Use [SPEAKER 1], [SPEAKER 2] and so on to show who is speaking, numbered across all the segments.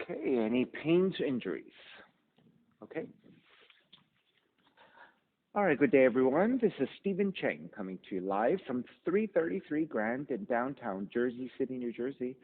[SPEAKER 1] Okay, any pains, injuries? Okay. All right, good day, everyone. This is Stephen Cheng coming to you live from 333 Grand in downtown Jersey City, New Jersey.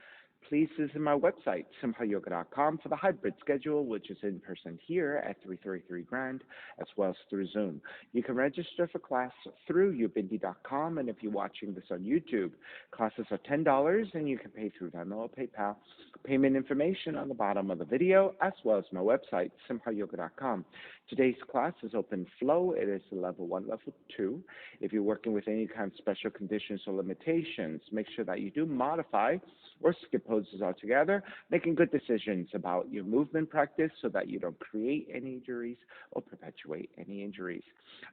[SPEAKER 1] Please visit my website, simhayoga.com, for the hybrid schedule, which is in person here at 333 Grand, as well as through Zoom. You can register for class through ubindi.com, and if you're watching this on YouTube, classes are $10, and you can pay through Venmo or PayPal. Payment information on the bottom of the video, as well as my website, simhayoga.com. Today's class is open flow. It is level 1, level 2. If you're working with any kind of special conditions or limitations, make sure that you do modify or skip poses altogether, making good decisions about your movement practice so that you don't create any injuries or perpetuate any injuries.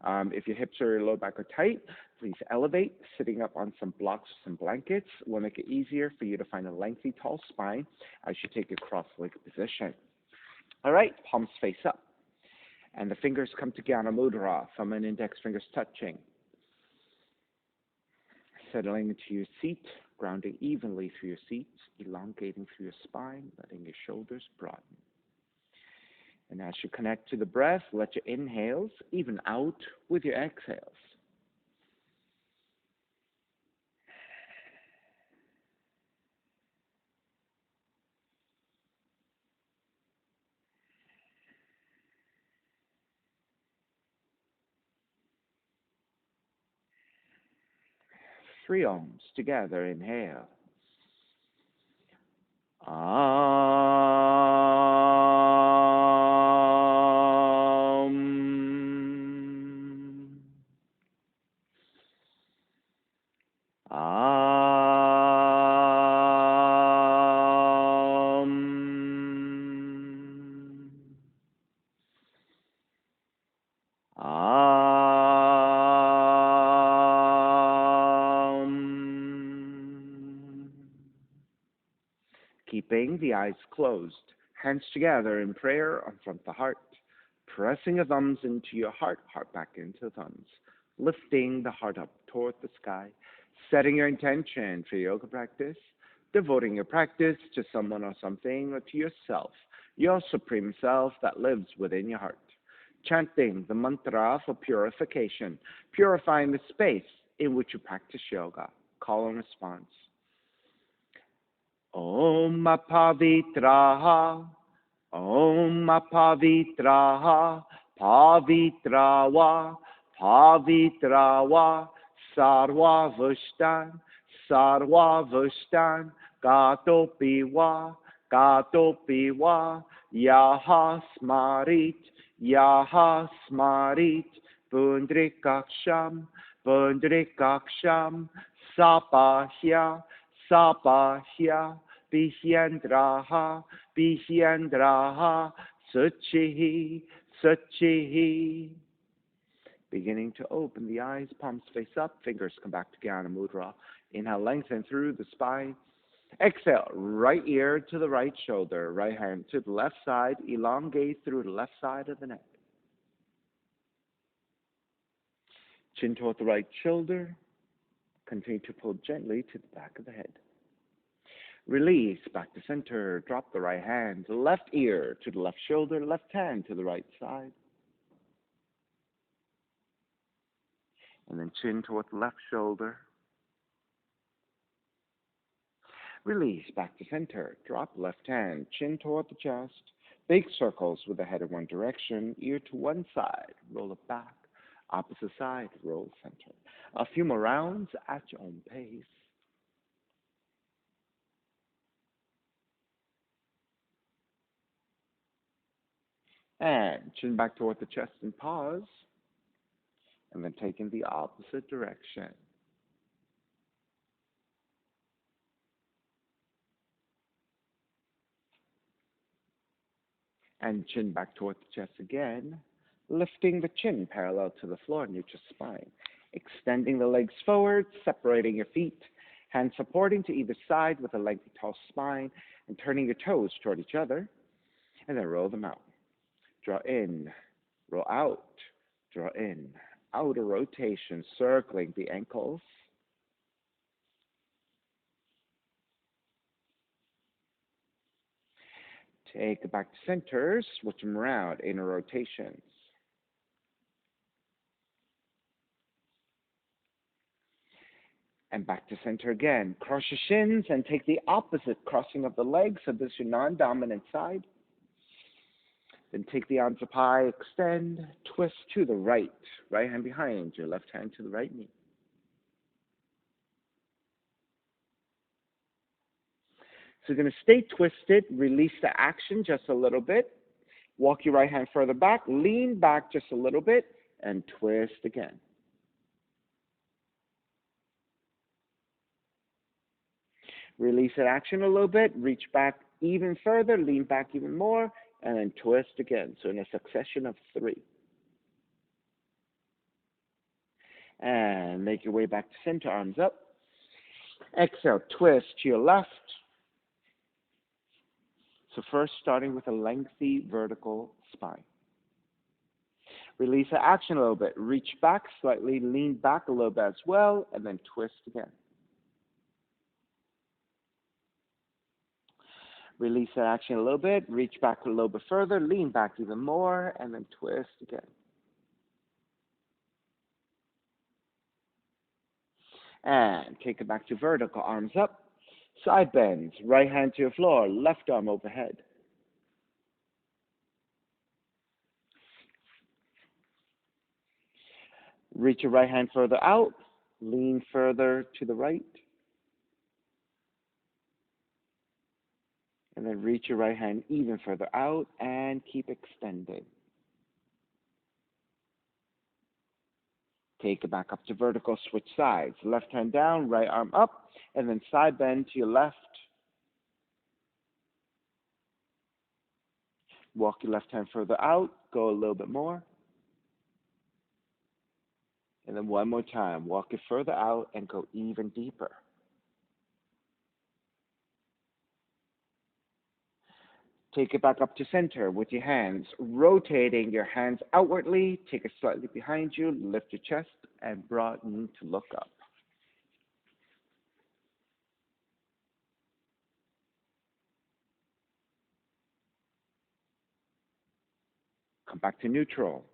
[SPEAKER 1] If your hips or your lower back are tight, please elevate. Sitting up on some blocks or some blankets will make it easier for you to find a lengthy, tall spine as you take a cross-legged position. All right, palms face up. And the fingers come to Jnana Mudra, thumb and index fingers touching. Settling into your seat, grounding evenly through your seat, elongating through your spine, letting your shoulders broaden. And as you connect to the breath, let your inhales even out with your exhales. Three ohms together, inhale. Keeping the eyes closed, hands together in prayer in front of the heart, pressing your thumbs into your heart, heart back into thumbs, lifting the heart up toward the sky, setting your intention for yoga practice, devoting your practice to someone or something or to yourself, your supreme self that lives within your heart. Chanting the mantra for purification, purifying the space in which you practice yoga. Call and response. Om Pavitraha, Om Pavitraha, Pavitrawa, Pavitrawa, Sarvavashtan, Sarvavashtan, Gatopiwa, Gatopiwa, Yaha Smarit, Yaha Smarit, Pundrikaksham, Pundrikaksham, Sapahya, Sapahya, Bihyendraha, Bihyendraha, Suchihi, Suchihi. Beginning to open the eyes, palms face up, fingers come back to Jnana Mudra. Inhale, lengthen through the spine. Exhale, right ear to the right shoulder, right hand to the left side, elongate through the left side of the neck. Chin toward the right shoulder. Continue to pull gently to the back of the head. Release, back to center. Drop the right hand, left ear to the left shoulder, left hand to the right side. And then chin toward the left shoulder. Release, back to center. Drop left hand, chin toward the chest. Big circles with the head in one direction, ear to one side. Roll it back. Opposite side, roll center. A few more rounds at your own pace. And chin back toward the chest and pause. And then take in the opposite direction. And chin back toward the chest again. Lifting the chin parallel to the floor, neutral spine. Extending the legs forward, separating your feet. Hands supporting to either side with a lengthy, tall spine. And turning your toes toward each other. And then roll them out. Draw in, roll out, draw in. Outer rotation, circling the ankles. Take it back to center. Switch them around. Inner rotations. And back to center again. Cross your shins and take the opposite crossing of the legs. So this is your non-dominant side. Then take the arms up high, extend, twist to the right. Right hand behind your left hand to the right knee. So you're going to stay twisted, release the action just a little bit. Walk your right hand further back, lean back just a little bit, and twist again. Release that action a little bit, reach back even further, lean back even more, and then twist again. So in a succession of 3. And make your way back to center, arms up. Exhale, twist to your left. So first, starting with a lengthy vertical spine. Release the action a little bit. Reach back slightly, lean back a little bit as well, and then twist again. Release that action a little bit, reach back a little bit further, lean back even more, and then twist again. And take it back to vertical, arms up, side bends, right hand to your floor, left arm overhead. Reach your right hand further out, lean further to the right, and then reach your right hand even further out and keep extending. Take it back up to vertical, switch sides. Left hand down, right arm up, and then side bend to your left. Walk your left hand further out, go a little bit more. And then one more time, walk it further out and go even deeper. Take it back up to center with your hands, rotating your hands outwardly. Take it slightly behind you, lift your chest, and broaden to look up. Come back to neutral.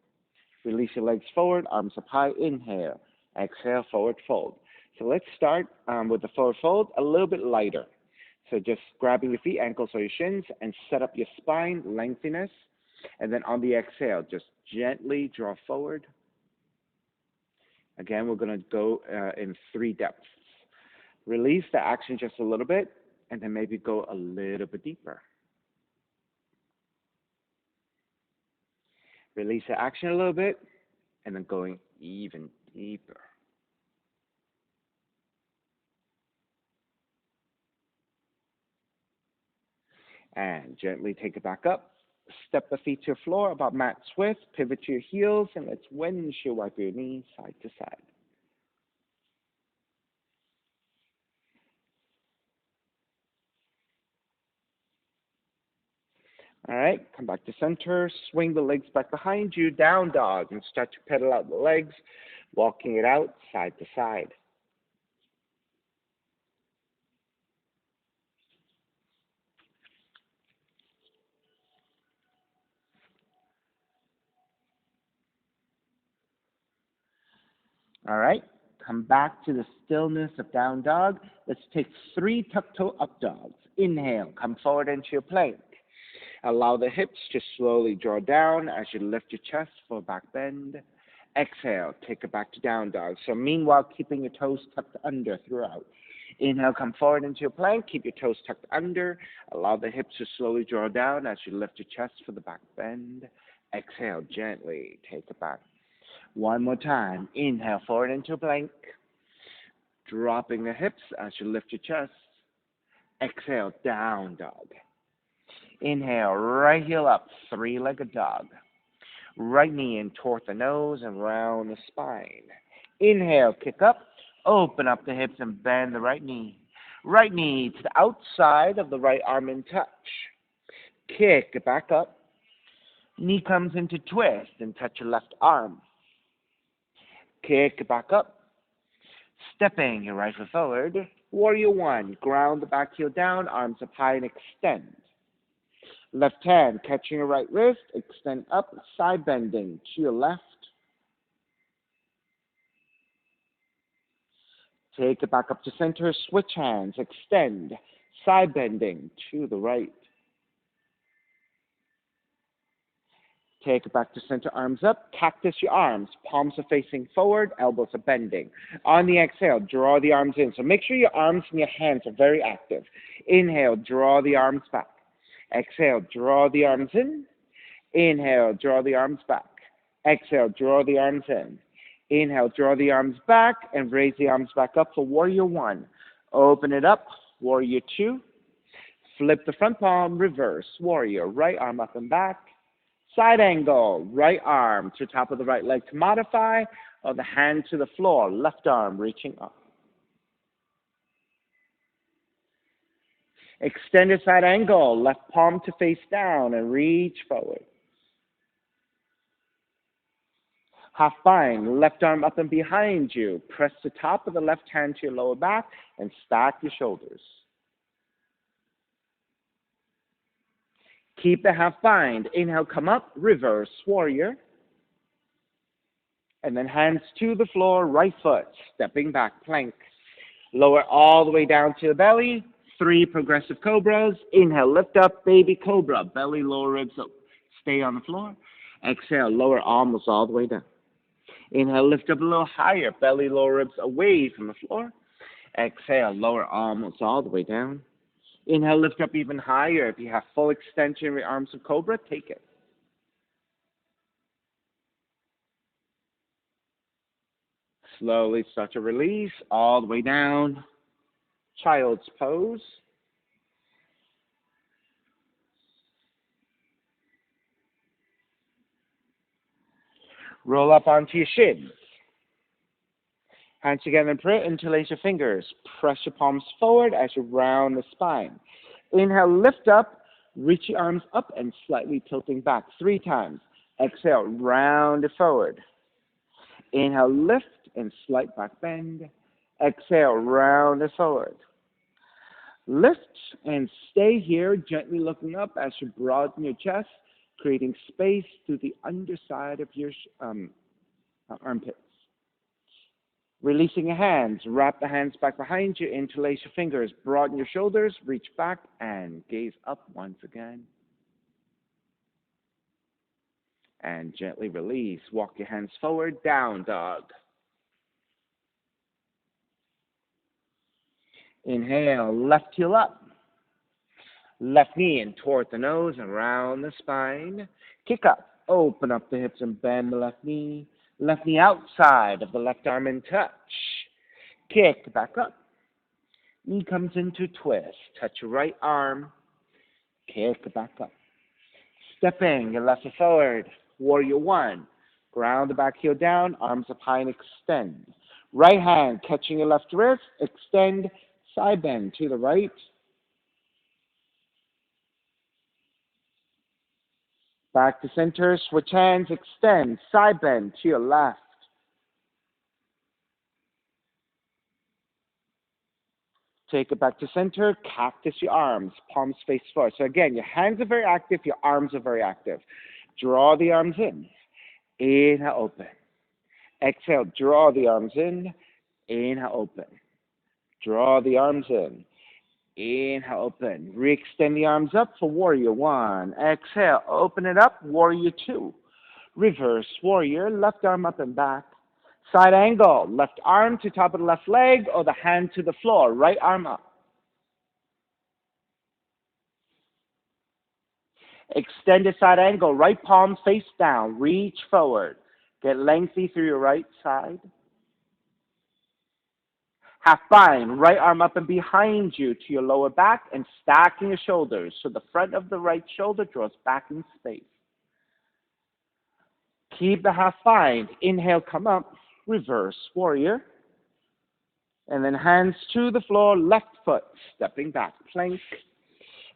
[SPEAKER 1] Release your legs forward, arms up high, inhale. Exhale, forward fold. So let's start with the forward fold, a little bit lighter. So just grabbing your feet, ankles or your shins, and set up your spine, lengthiness. And then on the exhale, just gently draw forward. Again, we're going to go in 3 depths. Release the action just a little bit, and then maybe go a little bit deeper. Release the action a little bit, and then going even deeper. And gently take it back up. Step the feet to your floor about mat's width. Pivot to your heels, and let's windshield wipe your knees side to side. All right, come back to center. Swing the legs back behind you, down dog, and start to pedal out the legs, walking it out side to side. All right, come back to the stillness of down dog. Let's take 3 tuck-toe up dogs. Inhale, come forward into your plank. Allow the hips to slowly draw down as you lift your chest for a back bend. Exhale, take it back to down dog. So meanwhile, keeping your toes tucked under throughout. Inhale, come forward into your plank. Keep your toes tucked under. Allow the hips to slowly draw down as you lift your chest for the back bend. Exhale, gently take it back. One more time. Inhale, forward into a plank. Dropping the hips as you lift your chest. Exhale, down dog. Inhale, right heel up, 3-legged dog. Right knee in toward the nose and round the spine. Inhale, kick up, open up the hips and bend the right knee. Right knee to the outside of the right arm in touch. Kick it back up. Knee comes into twist and touch your left arm. Kick it back up. Stepping your right foot forward. Warrior 1, ground the back heel down, arms up high and extend. Left hand catching your right wrist, extend up, side bending to your left. Take it back up to center, switch hands, extend, side bending to the right. Take it back to center, arms up, cactus your arms, palms are facing forward, elbows are bending. On the exhale, draw the arms in. So make sure your arms and your hands are very active. Inhale, draw the arms back. Exhale, draw the arms in. Inhale, draw the arms back. Exhale, draw the arms in. Inhale, draw the arms back and raise the arms back up for warrior one. Open it up, warrior two. Flip the front palm, reverse, warrior, right arm up and back. Side angle, right arm to top of the right leg to modify, or the hand to the floor, left arm reaching up. Extended side angle, left palm to face down and reach forward. Half bind, left arm up and behind you. Press the top of the left hand to your lower back and stack your shoulders. Keep the half bind. Inhale, come up, reverse, warrior. And then hands to the floor, right foot, stepping back, plank. Lower all the way down to the belly. 3 progressive cobras. Inhale, lift up, baby cobra. Belly, lower ribs up. Stay on the floor. Exhale, lower almost all the way down. Inhale, lift up a little higher. Belly, lower ribs away from the floor. Exhale, lower almost all the way down. Inhale, lift up even higher. If you have full extension of your arms of cobra, take it. Slowly start to release all the way down. Child's pose. Roll up onto your shins. Hands together in prayer, interlace your fingers. Press your palms forward as you round the spine. Inhale, lift up, reach your arms up and slightly tilting back 3 times. Exhale, round it forward. Inhale, lift and slight back bend. Exhale, round it forward. Lift and stay here, gently looking up as you broaden your chest, creating space through the underside of your armpits. Releasing your hands, wrap the hands back behind you, interlace your fingers, broaden your shoulders, reach back and gaze up once again. And gently release. Walk your hands forward, down dog. Inhale, left heel up. Left knee in toward the nose and around the spine. Kick up, open up the hips and bend the left knee. Left knee outside of the left arm in touch. Kick back up. Knee comes into twist. Touch your right arm. Kick back up. Stepping your left foot forward. Warrior one. Ground the back heel down. Arms up high and extend. Right hand catching your left wrist. Extend. Side bend to the right. Back to center. Switch hands. Extend. Side bend to your left. Take it back to center. Cactus your arms. Palms face forward. So again, your hands are very active. Your arms are very active. Draw the arms in. Inhale, open. Exhale, draw the arms in. Inhale, open. Draw the arms in. Inhale, open. Re-extend the arms up for warrior one. Exhale, open it up, warrior two. Reverse warrior, left arm up and back. Side angle, left arm to top of the left leg or the hand to the floor, right arm up. Extended side angle, right palm face down, reach forward. Get lengthy through your right side. Half bind, right arm up and behind you to your lower back and stacking your shoulders so the front of the right shoulder draws back in space. Keep the half bind. Inhale, come up, reverse warrior. And then hands to the floor, left foot, stepping back, plank.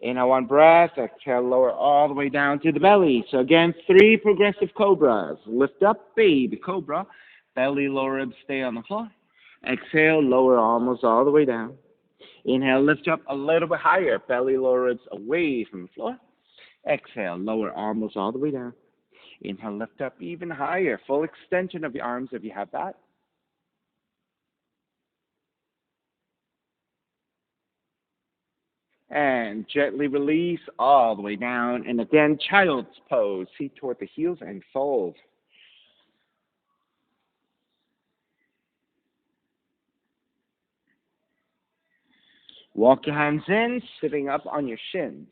[SPEAKER 1] Inhale, one breath, exhale, lower all the way down to the belly. So again, 3 progressive cobras. Lift up, baby cobra. Belly, lower ribs stay on the floor. Exhale, lower almost all the way down. Inhale, lift up a little bit higher. Belly, lower ribs away from the floor. Exhale, lower almost all the way down. Inhale, lift up even higher. Full extension of your arms if you have that. And gently release all the way down. And again, child's pose. Feet toward the heels and fold. Walk your hands in, sitting up on your shins.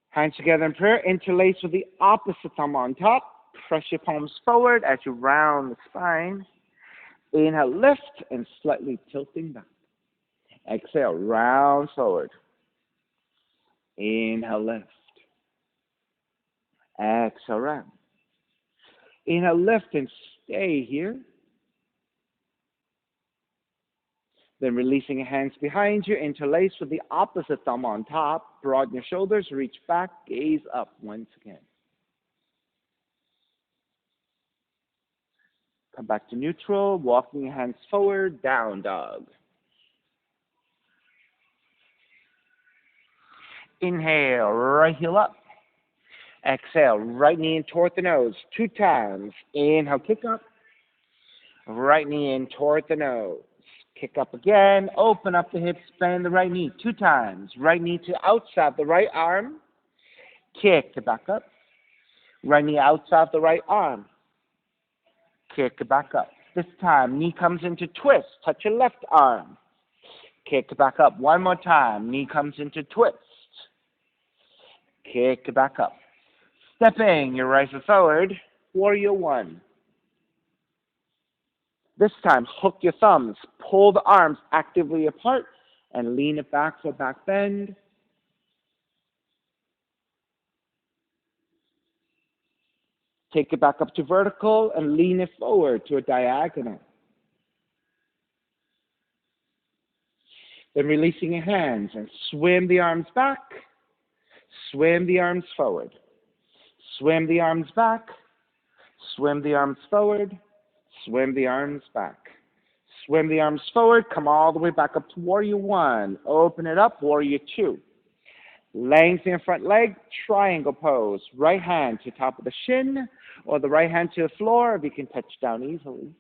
[SPEAKER 1] Hands together in prayer, interlace with the opposite thumb on top. Press your palms forward as you round the spine. Inhale, lift and slightly tilting back. Exhale, round forward. Inhale, lift. Exhale, round. Inhale, lift and stay here. Then releasing your hands behind you, interlace with the opposite thumb on top. Broaden your shoulders, reach back, gaze up once again. Come back to neutral, walking your hands forward, down dog. Inhale, right heel up. Exhale, right knee in toward the nose, 2 times. Inhale, kick up. Right knee in toward the nose. Kick up again, open up the hips, bend the right knee 2 times. Right knee to outside the right arm. Kick it back up. Right knee outside the right arm. Kick it back up. This time, knee comes into twist. Touch your left arm. Kick it back up. One more time. Knee comes into twist. Kick it back up. Stepping your right foot forward. Warrior 1. This time, hook your thumbs. Pull the arms actively apart and lean it back for back bend. Take it back up to vertical and lean it forward to a diagonal. Then releasing your hands and swim the arms back. Swim the arms forward. Swim the arms back. Swim the arms forward. Swim the arms back. Swim the arms forward. Come all the way back up to Warrior 1. Open it up, Warrior 2. Lengthen your front leg, triangle pose. Right hand to top of the shin or the right hand to the floor if you can touch down easily.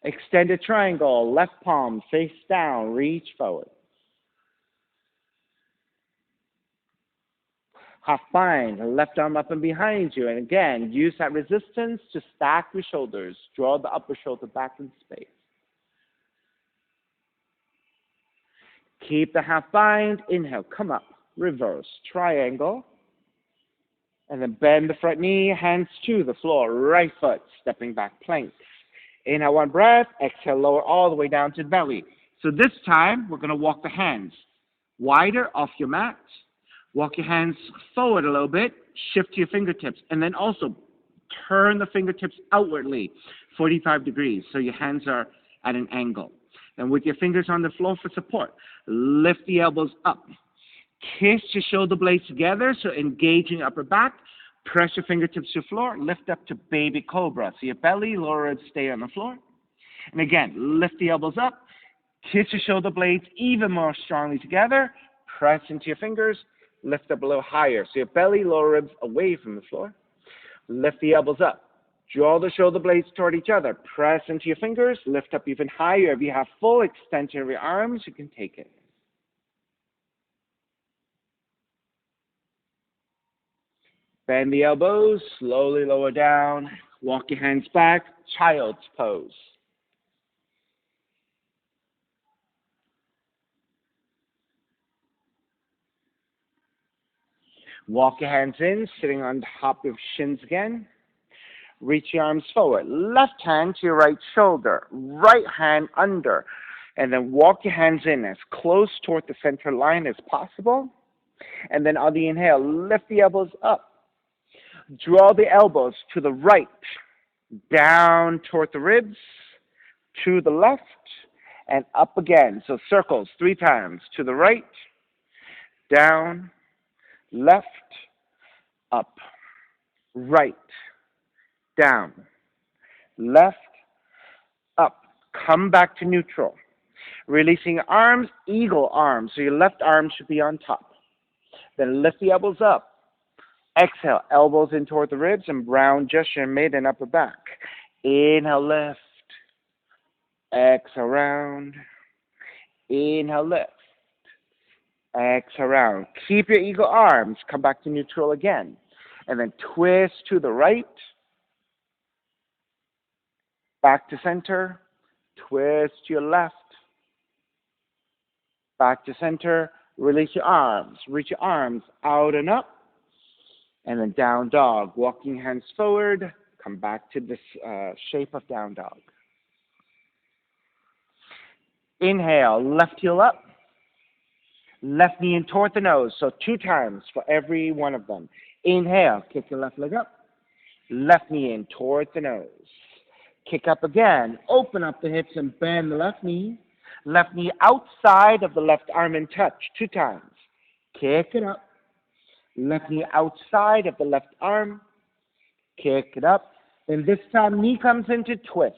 [SPEAKER 1] Extended triangle, left palm face down, reach forward. Half bind, left arm up and behind you. And again, use that resistance to stack your shoulders. Draw the upper shoulder back in space. Keep the half bind. Inhale, come up. Reverse, triangle. And then bend the front knee, hands to the floor. Right foot, stepping back, plank. Inhale, 1 breath. Exhale, lower all the way down to the belly. So this time, we're going to walk the hands wider off your mat. Walk your hands forward a little bit. Shift to your fingertips. And then also turn the fingertips outwardly, 45 degrees. So your hands are at an angle. And with your fingers on the floor for support, lift the elbows up. Kiss your shoulder blades together, so engaging upper back. Press your fingertips to the floor. Lift up to baby cobra. So your belly, lower ribs stay on the floor. And again, lift the elbows up. Kiss your shoulder blades even more strongly together. Press into your fingers. Lift up a little higher. So your belly, lower ribs away from the floor. Lift the elbows up. Draw the shoulder blades toward each other. Press into your fingers. Lift up even higher. If you have full extension of your arms, you can take it. Bend the elbows. Slowly lower down. Walk your hands back. Child's pose. Walk your hands in, sitting on top of your shins again. Reach your arms forward. Left hand to your right shoulder. Right hand under. And then walk your hands in as close toward the center line as possible. And then on the inhale, lift the elbows up. Draw the elbows to the right, down toward the ribs, to the left, and up again. So circles 3 times. To the right, down, left, up, right, down, left, up. Come back to neutral. Releasing arms, eagle arms. So your left arm should be on top. Then lift the elbows up. Exhale, elbows in toward the ribs and round gesture mid and upper back. Inhale, lift. Exhale, round. Inhale, lift. Exhale, round. Keep your eagle arms. Come back to neutral again. And then twist to the right. Back to center. Twist to your left. Back to center. Release your arms. Reach your arms out and up. And then down dog. Walking hands forward. Come back to this shape of down dog. Inhale, left heel up. Left knee in toward the nose. So 2 times for every one of them. Inhale, kick your left leg up. Left knee in toward the nose. Kick up again. Open up the hips and bend the left knee. Left knee outside of the left arm and touch. 2 times. Kick it up. Left knee outside of the left arm. Kick it up. And this time, knee comes into twist.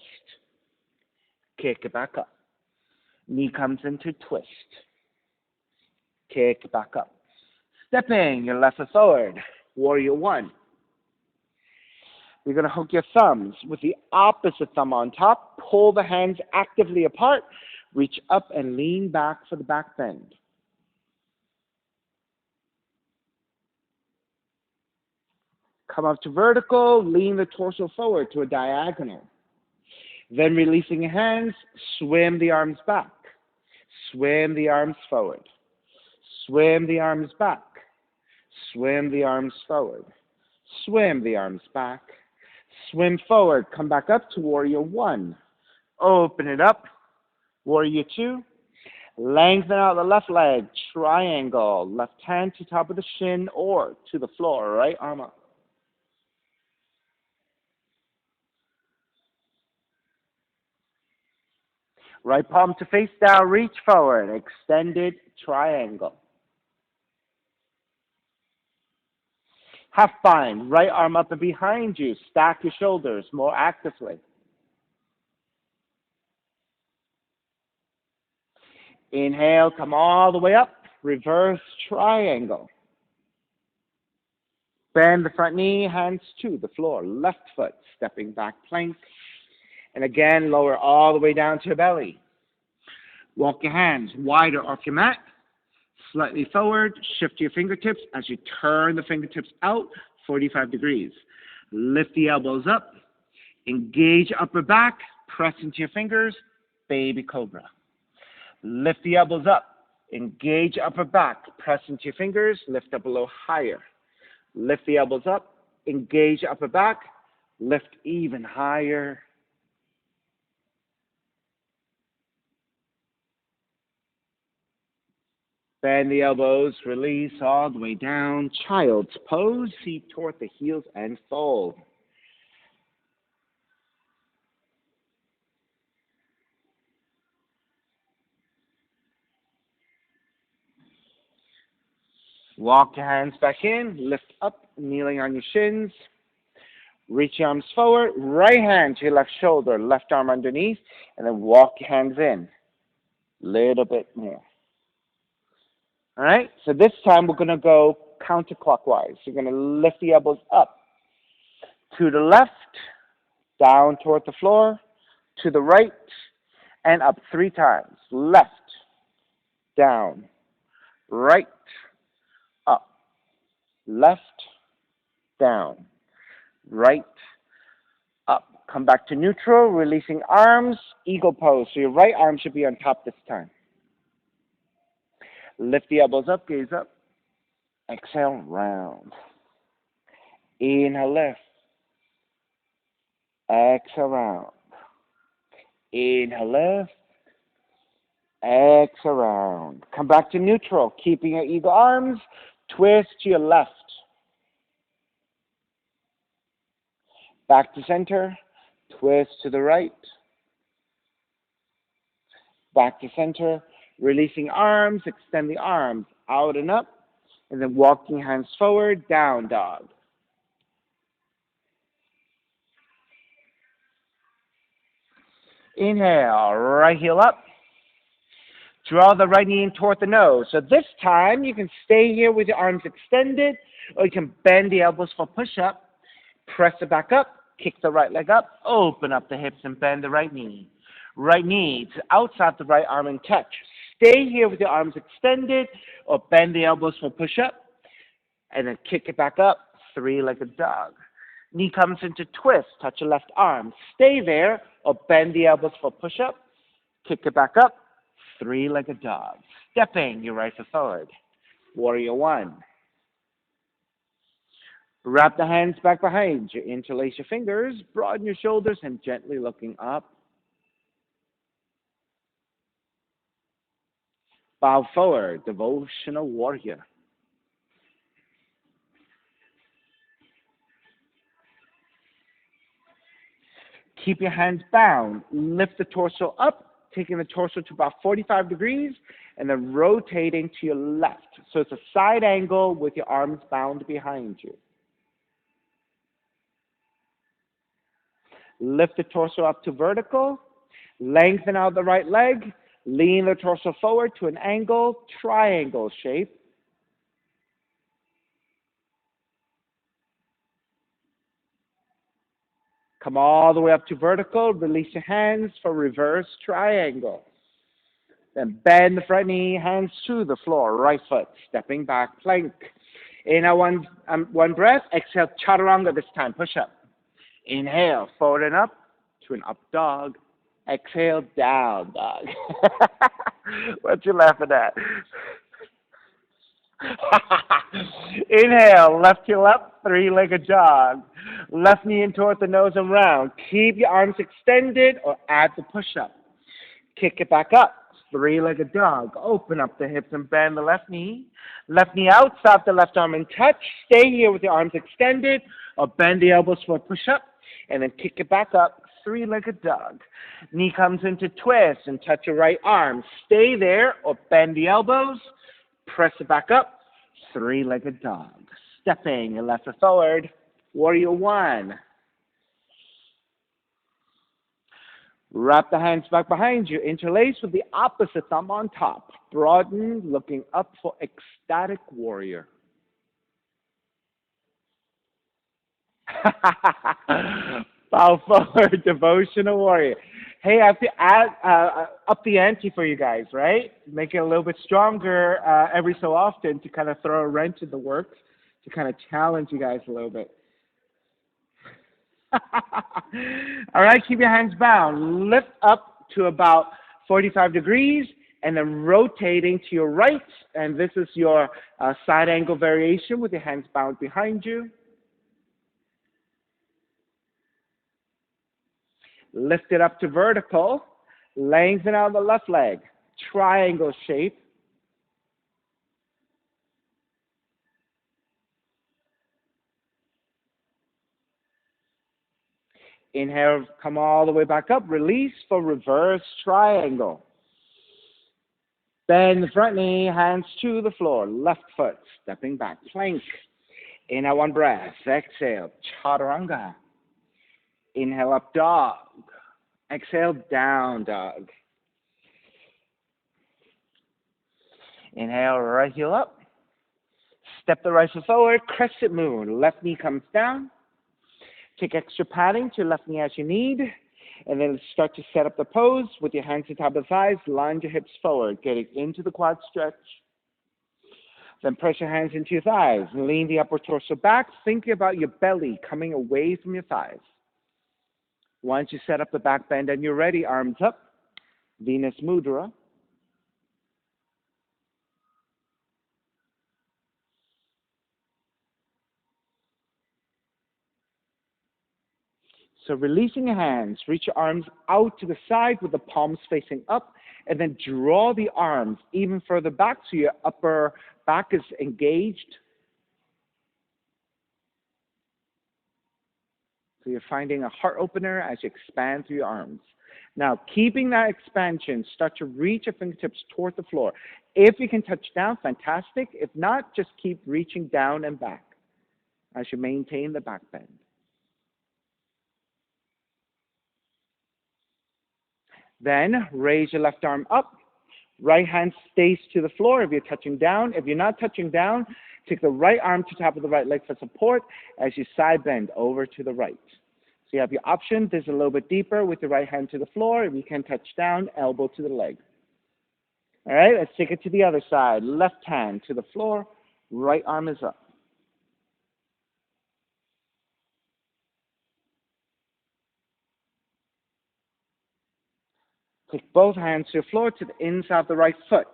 [SPEAKER 1] Kick it back up. Knee comes into twist. Kick it back up. Stepping your left foot forward. Warrior 1. You're going to hook your thumbs with the opposite thumb on top. Pull the hands actively apart. Reach up and lean back for the back bend. Come up to vertical. Lean the torso forward to a diagonal. Then releasing your hands, swim the arms back. Swim the arms forward. Swim the arms back. Swim the arms forward. Swim the arms back. Swim forward. Come back up to warrior 1. Open it up. Warrior 2. Lengthen out the left leg. Triangle. Left hand to top of the shin or to the floor. Right arm up. Right palm to face down, reach forward, extended triangle. Half bind, right arm up and behind you, stack your shoulders more actively. Inhale, come all the way up, reverse triangle. Bend the front knee, hands to the floor, left foot, stepping back plank. And again, lower all the way down to your belly. Walk your hands wider off your mat, slightly forward, shift your fingertips as you turn the fingertips out 45 degrees. Lift the elbows up, engage upper back, press into your fingers, baby cobra. Lift the elbows up, engage upper back, press into your fingers, lift up a little higher. Lift the elbows up, engage upper back, lift even higher. Bend the elbows, release all the way down. Child's pose, feet toward the heels and fold. Walk your hands back in, lift up, kneeling on your shins. Reach your arms forward, right hand to your left shoulder, left arm underneath, and then walk your hands in. Little bit more. All right, so this time we're going to go counterclockwise. You're going to lift the elbows up to the left, down toward the floor, to the right, and up 3 times. Left, down, right, up, left, down, right, up. Come back to neutral, releasing arms, eagle pose. So your right arm should be on top this time. Lift the elbows up, gaze up. Exhale, round. Inhale, lift. Exhale, round. Inhale, lift. Exhale, round. Come back to neutral, keeping your eagle arms. Twist to your left. Back to center. Twist to the right. Back to center. Releasing arms, extend the arms out and up, and then walking hands forward, down dog. Inhale, right heel up. Draw the right knee in toward the nose. So this time you can stay here with your arms extended, or you can bend the elbows for push-up. Press it back up, kick the right leg up, open up the hips and bend the right knee. Right knee to outside the right arm and touch. Stay here with your arms extended, or bend the elbows for push-up, and then kick it back up, three-legged dog. Knee comes into twist, touch your left arm. Stay there, or bend the elbows for push-up, kick it back up, three-legged dog. Stepping your right foot forward. Warrior one. Wrap the hands back behind you. Interlace your fingers, broaden your shoulders, and gently looking up. Bow forward, devotional warrior. Keep your hands bound. Lift the torso up, taking the torso to about 45 degrees, and then rotating to your left. So it's a side angle with your arms bound behind you. Lift the torso up to vertical. Lengthen out the right leg. Lean the torso forward to an angle, triangle shape. Come all the way up to vertical. Release your hands for reverse triangle. Then bend the front knee, hands to the floor, right foot, stepping back, plank. Inhale, one breath. Exhale, chaturanga this time, push up. Inhale, forward and up to an up dog. Exhale, down dog. What you laughing at? Inhale, left heel up, three-legged jog. Left knee in toward the nose and round. Keep your arms extended or add the push-up. Kick it back up, three-legged dog. Open up the hips and bend the left knee. Left knee out, stop the left arm and touch. Stay here with your arms extended or bend the elbows for a push-up. And then kick it back up, three-legged dog. Knee comes into twist and touch your right arm. Stay there or bend the elbows. Press it back up, three-legged dog. Stepping your left foot forward, warrior one. Wrap the hands back behind you. Interlace with the opposite thumb on top. Broaden, looking up for ecstatic warrior. Bow forward, devotional warrior. Hey, I have to add up the ante for you guys, right? Make it a little bit stronger every so often to kind of throw a wrench in the works, to kind of challenge you guys a little bit. All right, keep your hands bound. Lift up to about 45 degrees and then rotating to your right. And this is your side angle variation with your hands bound behind you. Lift it up to vertical. Lengthen out the left leg. Triangle shape. Inhale, come all the way back up. Release for reverse triangle. Bend the front knee, hands to the floor. Left foot, stepping back, plank. Inhale, one breath. Exhale, chaturanga. Inhale, up dog. Exhale, down dog. Inhale, right heel up. Step the right foot forward, crescent moon. Left knee comes down. Take extra padding to your left knee as you need. And then start to set up the pose with your hands on top of the thighs. Line your hips forward, getting into the quad stretch. Then press your hands into your thighs. Lean the upper torso back, thinking about your belly coming away from your thighs. Once you set up the back bend and you're ready, arms up, Venus Mudra. So releasing your hands, reach your arms out to the side with the palms facing up, and then draw the arms even further back so your upper back is engaged. So you're finding a heart opener as you expand through your arms. Now, keeping that expansion, start to reach your fingertips toward the floor. If you can touch down, fantastic. If not, just keep reaching down and back as you maintain the back bend. Then raise your left arm up. Right hand stays to the floor if you're touching down. If you're not touching down, take the right arm to top of the right leg for support as you side bend over to the right. So you have your option. This is a little bit deeper with the right hand to the floor. If you can touch down, elbow to the leg. All right, let's take it to the other side. Left hand to the floor, right arm is up. Take both hands to the floor to the inside of the right foot.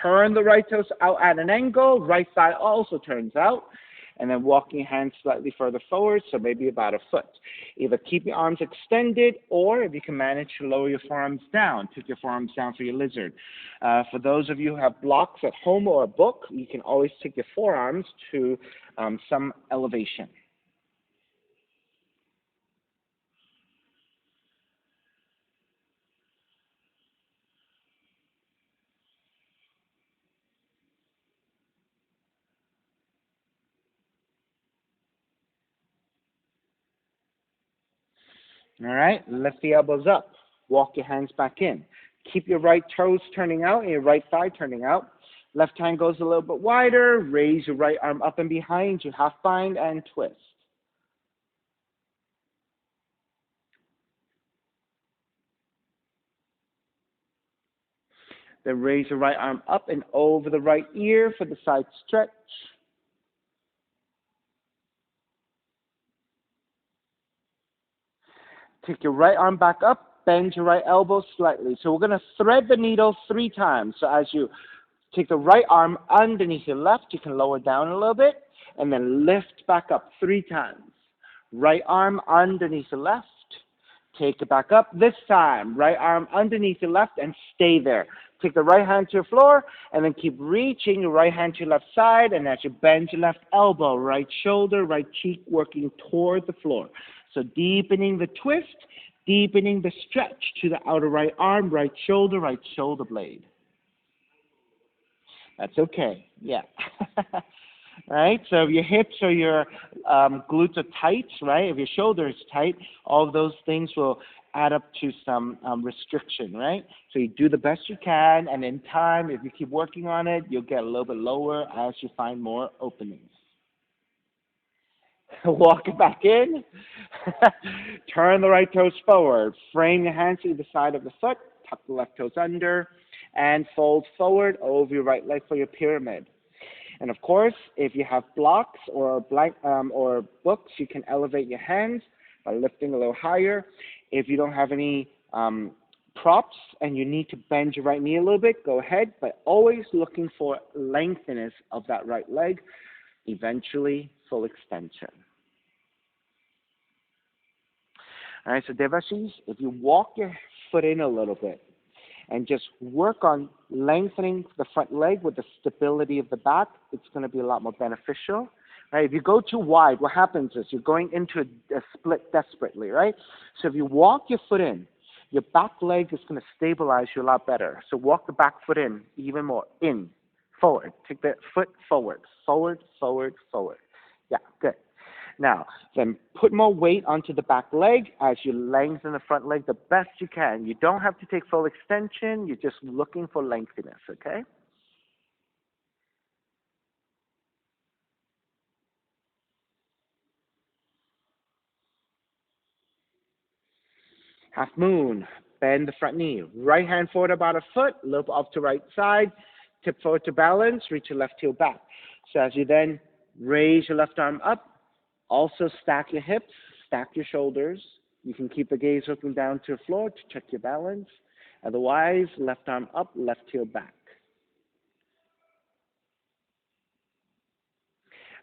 [SPEAKER 1] Turn the right toes out at an angle. Right thigh also turns out. And then walking your hands slightly further forward, so maybe about a foot. Either keep your arms extended, or if you can manage to lower your forearms down, take your forearms down for your lizard. For those of you who have blocks at home or a book, you can always take your forearms to some elevation. All right, lift the elbows up. Walk your hands back in. Keep your right toes turning out and your right thigh turning out. Left hand goes a little bit wider. Raise your right arm up and behind you. Half bind and twist. Then raise your right arm up and over the right ear for the side stretch. Take your right arm back up, bend your right elbow slightly. So we're going to thread the needle 3 times. So as you take the right arm underneath your left, you can lower down a little bit, and then lift back up 3 times. Right arm underneath the left, take it back up. This time, right arm underneath your left and stay there. Take the right hand to your floor, and then keep reaching your right hand to your left side, and as you bend your left elbow, right shoulder, right cheek, working toward the floor. So deepening the twist, deepening the stretch to the outer right arm, right shoulder blade. That's okay, yeah. Right? So if your hips or your glutes are tight, right? If your shoulder is tight, all of those things will add up to some restriction, right? So you do the best you can, and in time, if you keep working on it, you'll get a little bit lower as you find more openings. Walk it back in. Turn the right toes forward. Frame your hands to either side of the foot. Tuck the left toes under, and fold forward over your right leg for your pyramid. And of course, if you have blocks or or books, you can elevate your hands by lifting a little higher. If you don't have any props and you need to bend your right knee a little bit, go ahead, but always looking for lengthiness of that right leg, eventually full extension. All right, so Devashis, if you walk your foot in a little bit, and just work on lengthening the front leg with the stability of the back, it's going to be a lot more beneficial. Right? If you go too wide, what happens is you're going into a split desperately, right? So if you walk your foot in, your back leg is going to stabilize you a lot better. So walk the back foot in even more. In, forward. Take the foot forward, forward, forward, forward. Yeah, good. Now, then put more weight onto the back leg as you lengthen the front leg the best you can. You don't have to take full extension. You're just looking for lengthiness, okay? Half moon. Bend the front knee. Right hand forward about a foot. Loop off to right side. Tip forward to balance. Reach your left heel back. So as you then raise your left arm up, also stack your hips, stack your shoulders. You can keep the gaze looking down to the floor to check your balance. Otherwise, left arm up, left heel back.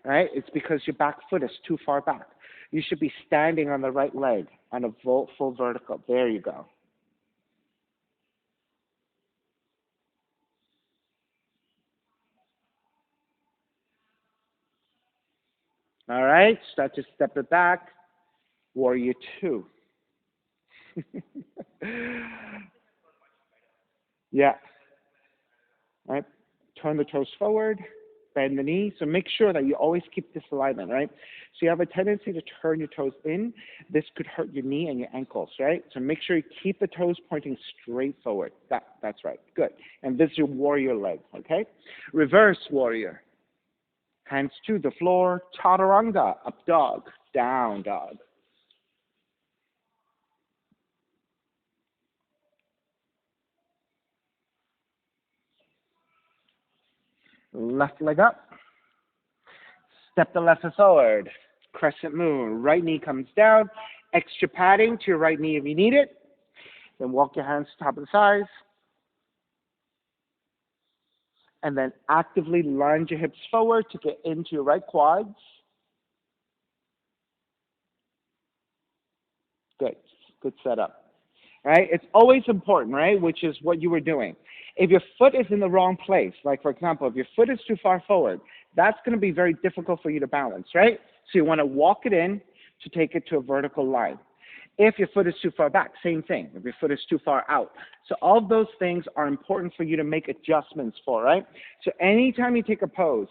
[SPEAKER 1] All right? It's because your back foot is too far back. You should be standing on the right leg on a full vertical. There you go. All right? Start to step it back. Warrior two. Yeah. All right? Turn the toes forward. bend the knee. So make sure that you always keep this alignment, right? So you have a tendency to turn your toes in. This could hurt your knee and your ankles, right? So make sure you keep the toes pointing straight forward. That's right. Good. And this is your warrior leg, okay? Reverse warrior. Hands to the floor. Chaturanga. Up dog. Down dog. Left leg up. Step the left foot forward. Crescent moon. Right knee comes down. Extra padding to your right knee if you need it. Then walk your hands to top of the thighs. And then actively lunge your hips forward to get into your right quads. Good. Good setup. Right? It's always important, right? Which is what you were doing. If your foot is in the wrong place, like for example, if your foot is too far forward, that's going to be very difficult for you to balance, right? So you want to walk it in to take it to a vertical line. If your foot is too far back, same thing. If your foot is too far out. So all of those things are important for you to make adjustments for, right? So anytime you take a pose,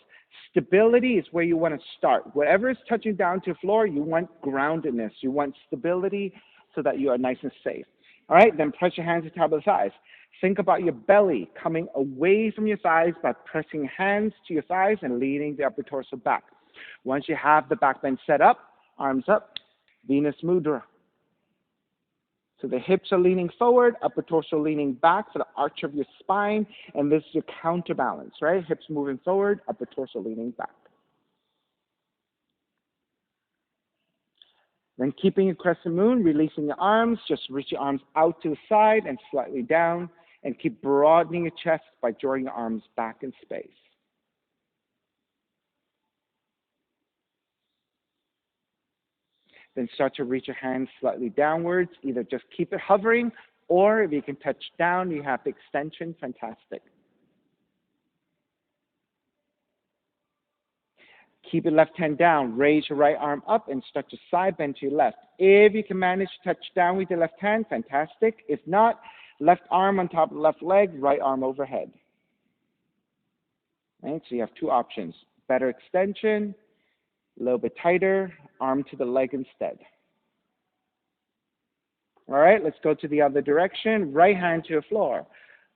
[SPEAKER 1] stability is where you want to start. Whatever is touching down to the floor, you want groundedness. You want stability so that you are nice and safe. All right, then press your hands to the top of the thighs. Think about your belly coming away from your thighs by pressing hands to your thighs and leaning the upper torso back. Once you have the back bend set up, arms up, Venus Mudra. So the hips are leaning forward, upper torso leaning back for the arch of your spine, and this is your counterbalance, right? Hips moving forward, upper torso leaning back. Then keeping your crescent moon, releasing your arms, just reach your arms out to the side and slightly down, and keep broadening your chest by drawing your arms back in space. Then start to reach your hands slightly downwards. Either just keep it hovering, or if you can touch down, you have the extension, fantastic. Keep your left hand down. Raise your right arm up and start to side bend to your left. If you can manage to touch down with your left hand, fantastic. If not, left arm on top of the left leg, right arm overhead. Right? So you have two options. Better extension, a little bit tighter, arm to the leg instead. All right, let's go to the other direction. Right hand to the floor,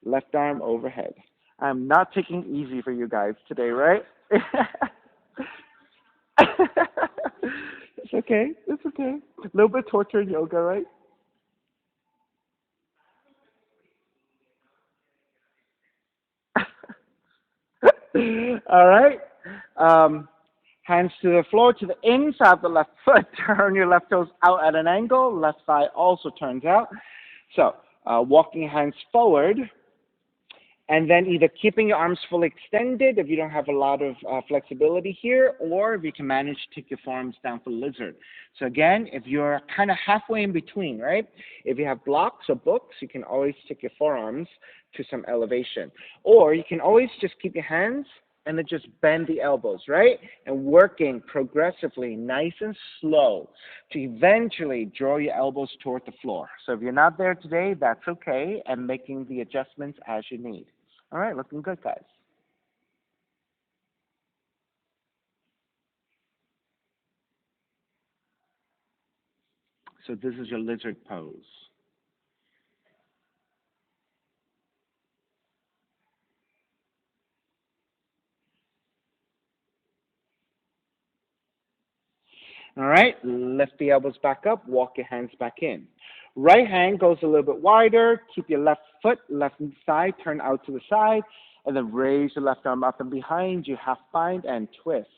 [SPEAKER 1] left arm overhead. I'm not taking it easy for you guys today, right? It's okay. It's okay. A little bit torture in yoga, right? All right. Hands to the floor, to the inside of the left foot. Turn your left toes out at an angle. Left thigh also turns out. So, walking hands forward. And then either keeping your arms fully extended if you don't have a lot of flexibility here, or if you can manage to take your forearms down for lizard. So again, if you're kind of halfway in between, right? If you have blocks or books, you can always take your forearms to some elevation. Or you can always just keep your hands and then just bend the elbows, right? And working progressively, nice and slow, to eventually draw your elbows toward the floor. So if you're not there today, that's okay, and making the adjustments as you need. All right, looking good, guys. So this is your lizard pose. All right, lift the elbows back up, walk your hands back in. Right hand goes a little bit wider. Keep your left foot, left side, turn out to the side, and then raise your left arm up and behind you, half bind and twist.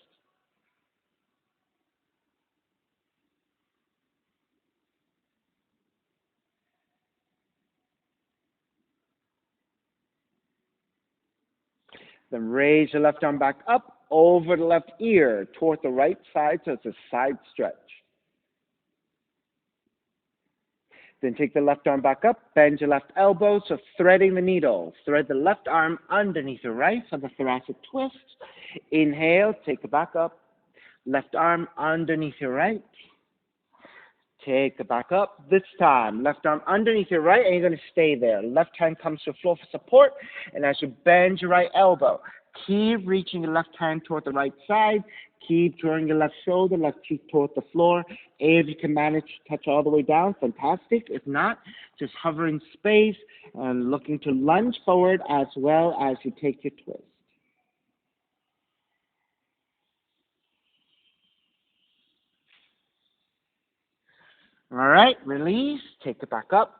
[SPEAKER 1] Then raise your left arm back up over the left ear toward the right side, so it's a side stretch. Then take the left arm back up, bend your left elbow, so threading the needle. Thread the left arm underneath your right for the thoracic twist. Inhale, take it back up. Left arm underneath your right. Take it back up. This time, left arm underneath your right, and you're going to stay there. Left hand comes to the floor for support, and as you bend your right elbow, Keep reaching your left hand toward the right side. Keep drawing your left shoulder, left cheek toward the floor. If you can manage to touch all the way down, fantastic. If not, just hover in space and looking to lunge forward as well as you take your twist. All right, release. Take it back up.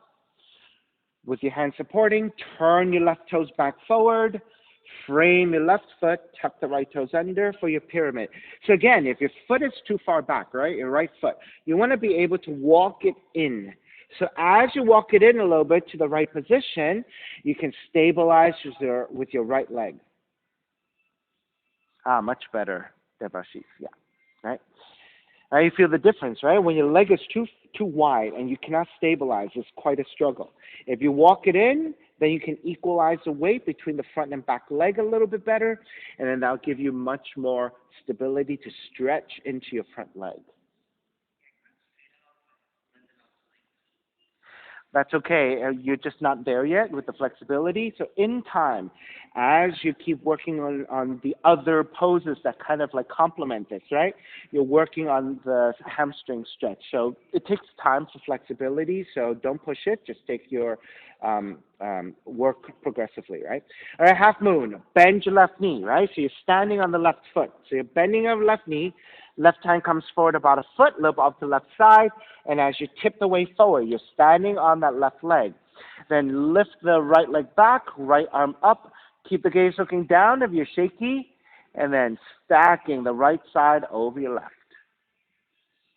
[SPEAKER 1] With your hand supporting, turn your left toes back forward. Frame your left foot, tuck the right toes under for your pyramid. So again, if your foot is too far back, right, your right foot, you want to be able to walk it in. So as you walk it in a little bit to the right position, you can stabilize with your right leg. Much better, Debashis, yeah, right? Now you feel the difference, right? When your leg is too wide and you cannot stabilize, it's quite a struggle. If you walk it in, then you can equalize the weight between the front and back leg a little bit better, and then that'll give you much more stability to stretch into your front leg. That's okay. You're just not there yet with the flexibility. So in time, as you keep working on the other poses that kind of like complement this, right? You're working on the hamstring stretch. So it takes time for flexibility. So don't push it. Just take your work progressively, right? All right, half moon. Bend your left knee, right? So you're standing on the left foot. So you're bending your left knee. Left hand comes forward about a foot, a little off the left side, and as you tip the way forward, you're standing on that left leg. Then lift the right leg back, right arm up, keep the gaze looking down if you're shaky, and then stacking the right side over your left.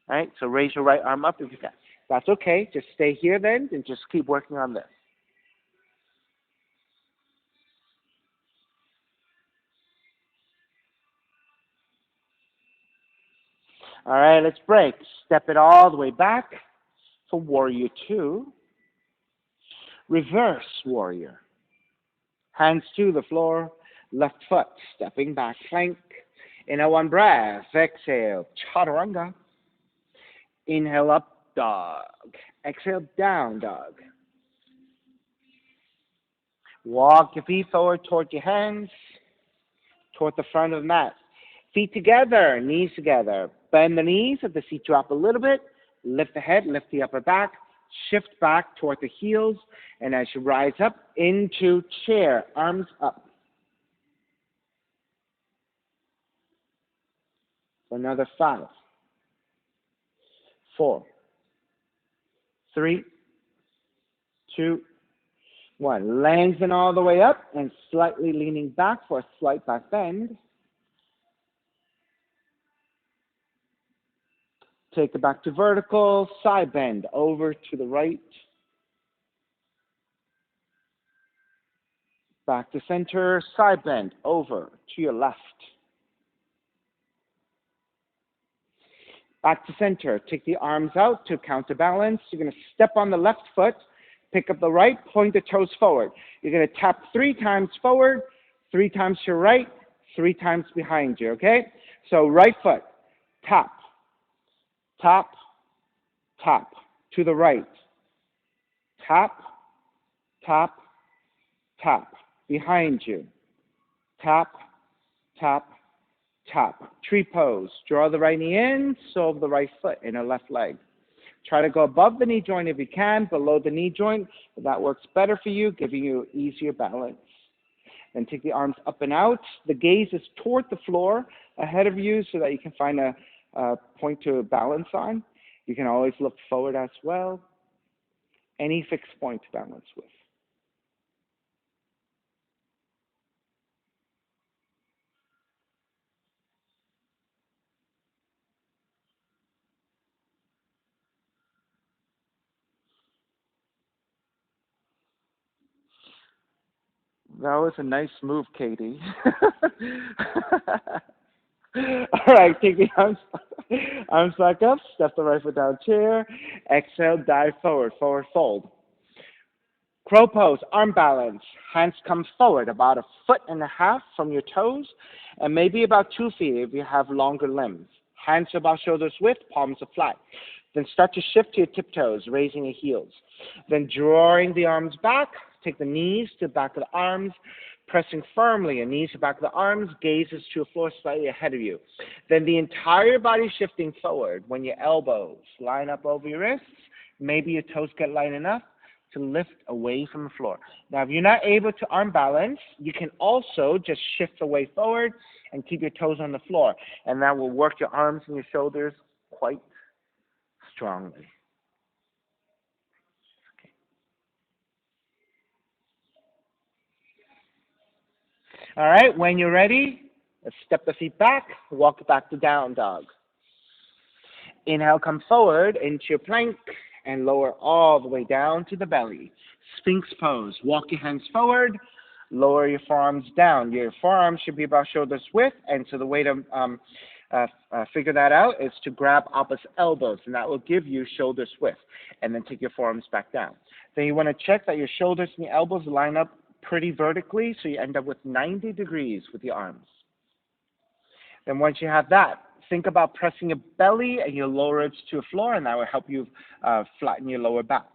[SPEAKER 1] All right, so raise your right arm up if you can. That's okay, just stay here then, and just keep working on this. All right, let's break. Step it all the way back for warrior two. Reverse warrior. Hands to the floor, left foot stepping back plank. In a one breath, exhale, chaturanga. Inhale up, dog. Exhale, down dog. Walk your feet forward toward your hands, toward the front of the mat. Feet together, knees together. Bend the knees, let the seat drop a little bit. Lift the head, lift the upper back. Shift back toward the heels. And as you rise up into chair, arms up. For another 5, 4, 3, 2, 1. Lengthen all the way up and slightly leaning back for a slight back bend. Take it back to vertical, side bend over to the right. Back to center, side bend over to your left. Back to center, take the arms out to counterbalance. You're going to step on the left foot, pick up the right, point the toes forward. You're going to tap 3 times forward, 3 times to your right, 3 times behind you, okay? So right foot, tap, tap, tap, to the right. Tap, tap, tap, behind you. Tap, tap, tap. Tree pose. Draw the right knee in, sole of the right foot in a left leg. Try to go above the knee joint if you can, below the knee joint. If that works better for you, giving you easier balance. Then take the arms up and out. The gaze is toward the floor ahead of you so that you can find a point to balance on. You can always look forward as well. Any fixed point to balance with. That was a nice move, Katie. All right, take the arms back up, step the right foot down chair, exhale, dive forward, forward fold. Crow pose, arm balance, hands come forward about 1.5 feet from your toes, and maybe about 2 feet if you have longer limbs. Hands about shoulders width, palms are flat. Then start to shift to your tiptoes, raising your heels. Then drawing the arms back, Take the knees to the back of the arms, pressing firmly, and knees to the back of the arms, gazes to the floor slightly ahead of you. Then the entire body shifting forward. When your elbows line up over your wrists, maybe your toes get light enough to lift away from the floor. Now, if you're not able to arm balance, you can also just shift away forward and keep your toes on the floor. And that will work your arms and your shoulders quite strongly. All right, when you're ready, let's step the feet back, walk back to down dog. Inhale, come forward into your plank and lower all the way down to the belly. Sphinx pose. Walk your hands forward, lower your forearms down. Your forearms should be about shoulders width, and so the way to figure that out is to grab opposite elbows, and that will give you shoulders width. And then take your forearms back down. Then you want to check that your shoulders and your elbows line up pretty vertically, so you end up with 90 degrees with your arms. Then once you have that, think about pressing your belly and your lower ribs to the floor, and that will help you flatten your lower back.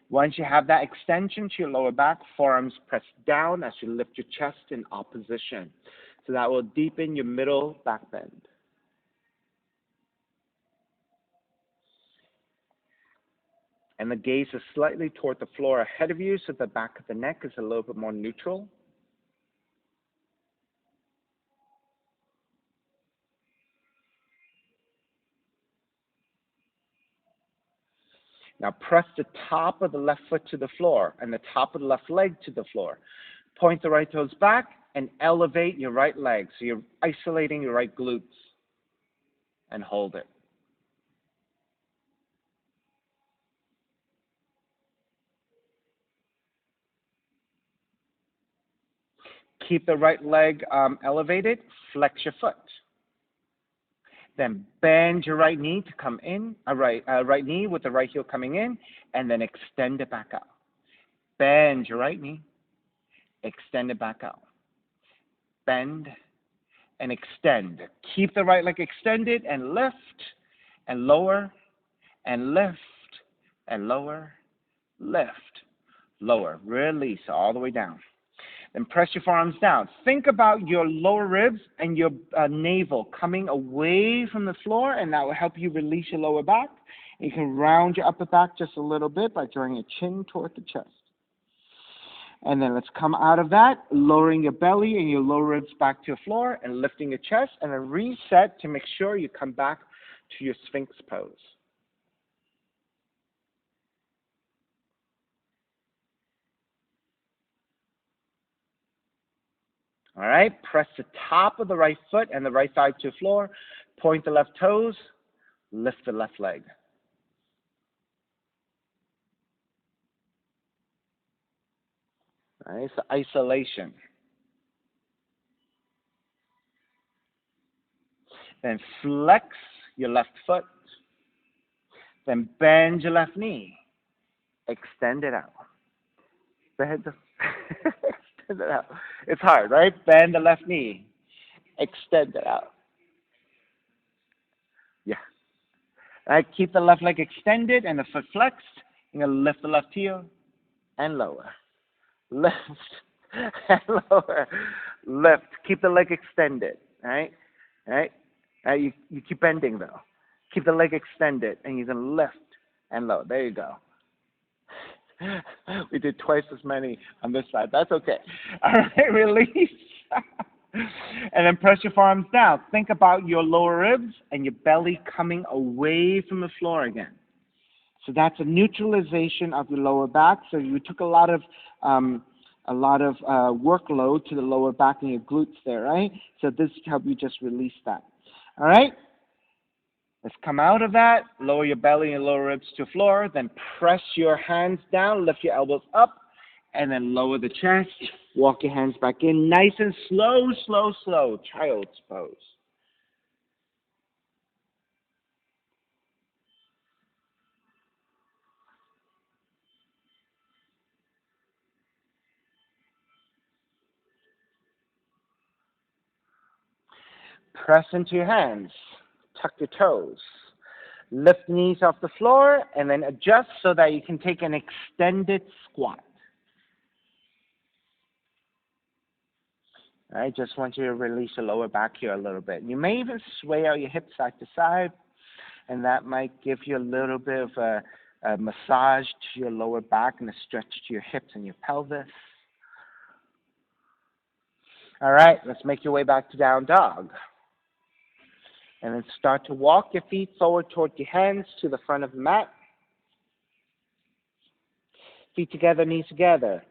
[SPEAKER 1] Once you have that extension to your lower back, forearms press down as you lift your chest in opposition. So that will deepen your middle back bend. And the gaze is slightly toward the floor ahead of you, so the back of the neck is a little bit more neutral. Now press the top of the left foot to the floor and the top of the left leg to the floor. Point the right toes back and elevate your right leg. So you're isolating your right glutes. And hold it. Keep the right leg elevated. Flex your foot. Then bend your right knee to come in, right knee with the right heel coming in, and then extend it back out. Bend your right knee, extend it back out. Bend and extend. Keep the right leg extended and lift and lower and lift and lower, lift, lower. Release all the way down. Then press your forearms down. Think about your lower ribs and your navel coming away from the floor, and that will help you release your lower back. And you can round your upper back just a little bit by drawing your chin toward the chest. And then let's come out of that, lowering your belly and your lower ribs back to the floor and lifting your chest, and then reset to make sure you come back to your Sphinx pose. All right, press the top of the right foot and the right thigh to the floor. Point the left toes, lift the left leg. All right, so isolation. Then flex your left foot. Then bend your left knee. Extend it out. Extend it out. It's hard, right? Bend the left knee. Extend it out. Yeah. All right, keep the left leg extended and the foot flexed. You're going to lift the left heel and lower. Lift and lower. Lift. Keep the leg extended. All right? All right? All right, you keep bending, though. Keep the leg extended, and you're going to lift and lower. There you go. We did twice as many on this side. That's okay. All right, release. And then press your forearms down. Think about your lower ribs and your belly coming away from the floor again. So that's a neutralization of your lower back. So you took a lot of workload to the lower back and your glutes there, right? So this helps you just release that. All right? Let's come out of that. Lower your belly and lower ribs to the floor. Then press your hands down. Lift your elbows up. And then lower the chest. Walk your hands back in. Nice and slow, slow, slow. Child's pose. Press into your hands. Tuck your toes. Lift knees off the floor and then adjust so that you can take an extended squat. I just want you to release your lower back here a little bit. You may even sway out your hips side to side, and that might give you a little bit of a massage to your lower back and a stretch to your hips and your pelvis. All right, let's make your way back to down dog. And then start to walk your feet forward toward your hands to the front of the mat. Feet together, knees together.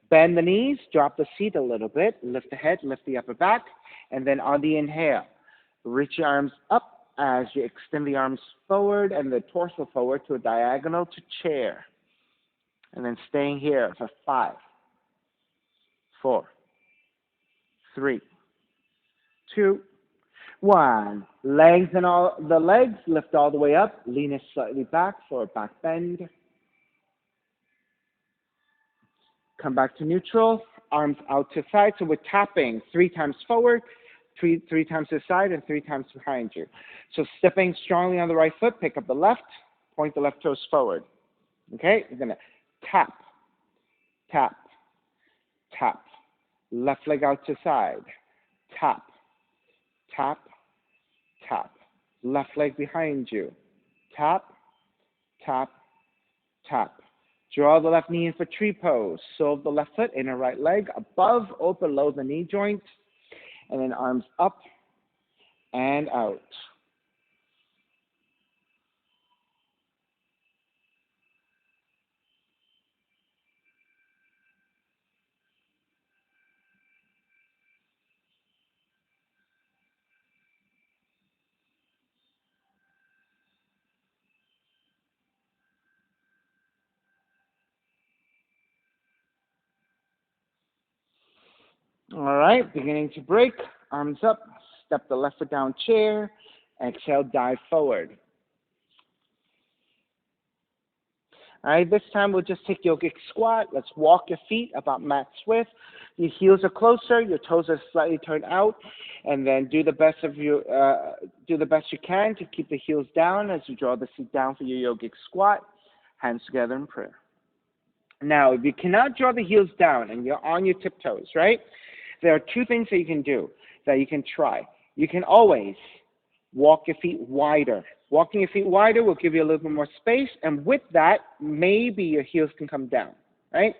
[SPEAKER 1] Bend the knees, drop the seat a little bit, lift the head, lift the upper back, and then on the inhale, reach your arms up as you extend the arms forward and the torso forward to a diagonal to chair. And then staying here for 5, 4, 3, 2, 1. Lengthen all the legs, lift all the way up, lean it slightly back for a back bend. Come back to neutral, arms out to side. So we're tapping 3 times forward, three times to the side, and 3 times behind you. So stepping strongly on the right foot, pick up the left, point the left toes forward. Okay, you're going to tap, tap, tap. Left leg out to side, tap, tap, tap. Left leg behind you, tap, tap, tap. Draw the left knee in for tree pose. Sole of the left foot, inner right leg, above or below the knee joint. And then arms up and out. All right, beginning to break. Arms up. Step the left foot down, chair. Exhale, dive forward. All right, this time we'll just take yogic squat. Let's walk your feet about mat's width. Your heels are closer, your toes are slightly turned out, and then do the best you can to keep the heels down as you draw the seat down for your yogic squat. Hands together in prayer. Now, if you cannot draw the heels down and you're on your tiptoes, right? There are 2 things that you can do, that you can try. You can always walk your feet wider. Walking your feet wider will give you a little bit more space, and with that, maybe your heels can come down, right?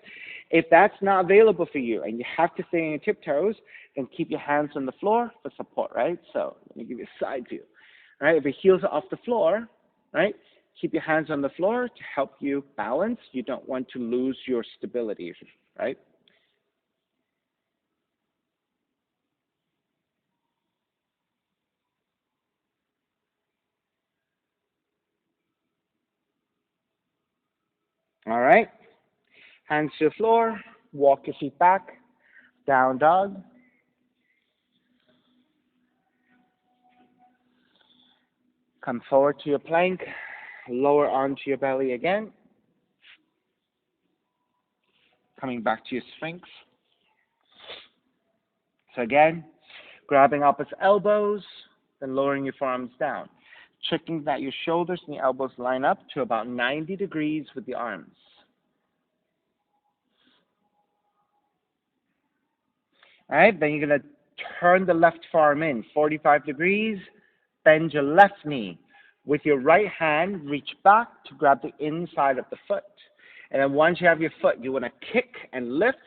[SPEAKER 1] If that's not available for you and you have to stay on your tiptoes, then keep your hands on the floor for support, right? So let me give you a side view, right? If your heels are off the floor, right, keep your hands on the floor to help you balance. You don't want to lose your stability, right? All right. Hands to the floor. Walk your feet back. Down dog. Come forward to your plank. Lower onto your belly again. Coming back to your sphinx. So again, grabbing opposite elbows, then lowering your forearms down. Checking that your shoulders and your elbows line up to about 90 degrees with the arms. All right, then you're going to turn the left forearm in, 45 degrees. Bend your left knee. With your right hand, reach back to grab the inside of the foot. And then once you have your foot, you want to kick and lift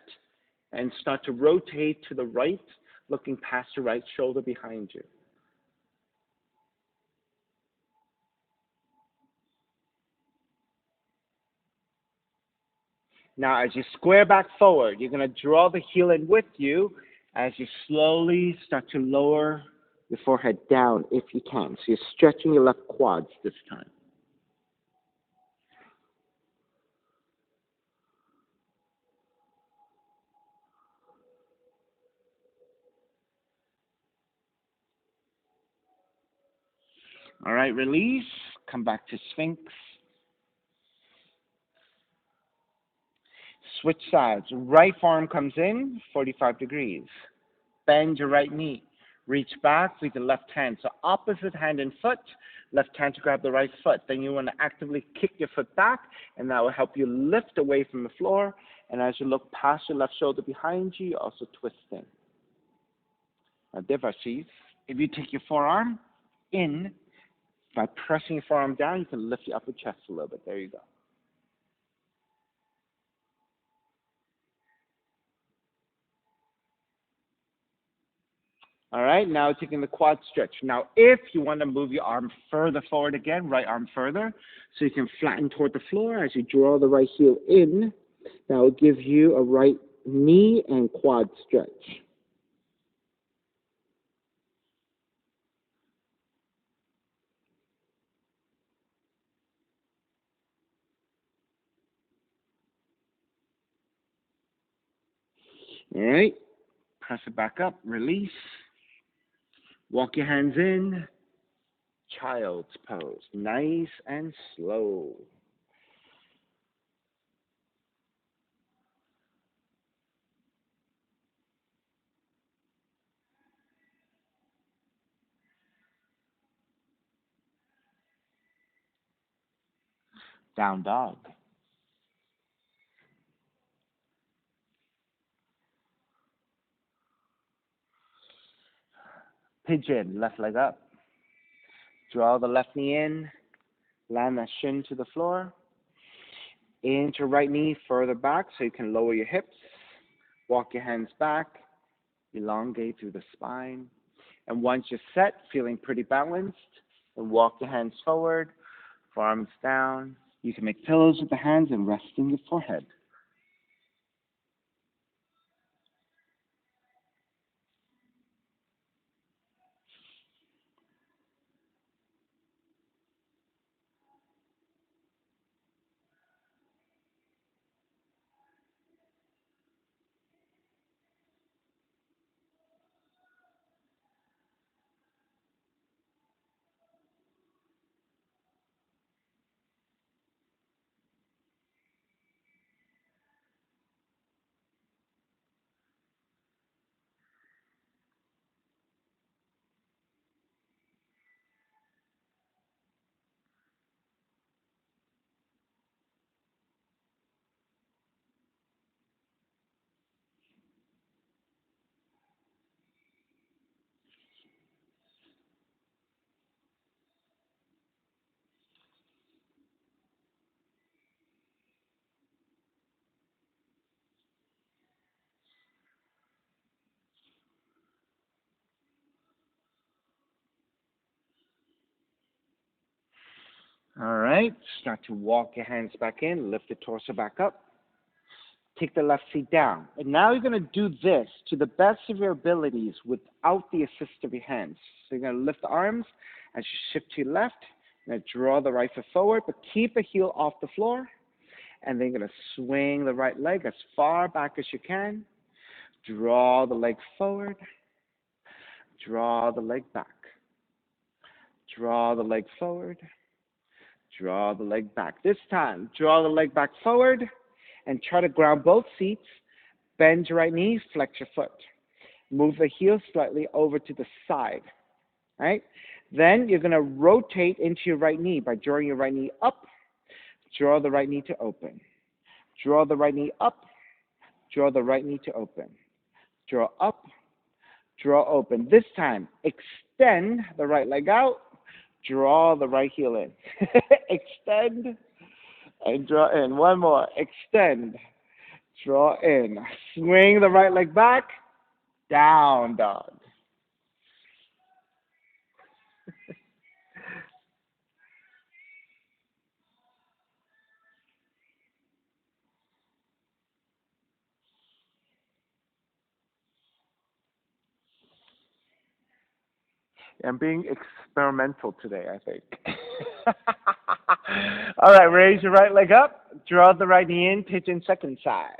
[SPEAKER 1] and start to rotate to the right, looking past your right shoulder behind you. Now, as you square back forward, you're going to draw the heel in with you as you slowly start to lower your forehead down if you can. So you're stretching your left quads this time. All right, release. Come back to Sphinx. Switch sides. Right forearm comes in, 45 degrees. Bend your right knee. Reach back with the left hand. So opposite hand and foot, left hand to grab the right foot. Then you want to actively kick your foot back, and that will help you lift away from the floor. And as you look past your left shoulder behind you, you're also twisting. Now, Devashis, if you take your forearm in by pressing your forearm down, you can lift your upper chest a little bit. There you go. All right, now taking the quad stretch. Now, if you want to move your arm further forward again, right arm further, so you can flatten toward the floor as you draw the right heel in, that will give you a right knee and quad stretch. All right, press it back up, release. Walk your hands in, child's pose, nice and slow. Down dog. Pigeon, left leg up. Draw the left knee in, land that shin to the floor. Into right knee further back so you can lower your hips. Walk your hands back, elongate through the spine. And once you're set, feeling pretty balanced, then walk your hands forward, forearms down. You can make pillows with the hands and rest in your forehead. All right, start to walk your hands back in, lift the torso back up. Take the left feet down. And now you're going to do this to the best of your abilities without the assist of your hands. So you're going to lift the arms as you shift to your left. You're going to draw the right foot forward, but keep the heel off the floor. And then you're going to swing the right leg as far back as you can. Draw the leg forward. Draw the leg back. Draw the leg forward. Draw the leg back. This time, draw the leg back forward and try to ground both feet. Bend your right knee, flex your foot. Move the heel slightly over to the side. Right? Then you're going to rotate into your right knee by drawing your right knee up. Draw the right knee to open. Draw the right knee up. Draw the right knee to open. Draw up. Draw open. This time, extend the right leg out. Draw the right heel in. Extend and draw in. One more. Extend. Draw in. Swing the right leg back. Down dog. I'm being experimental today, I think. All right, raise your right leg up. Draw the right knee in. Pigeon second side.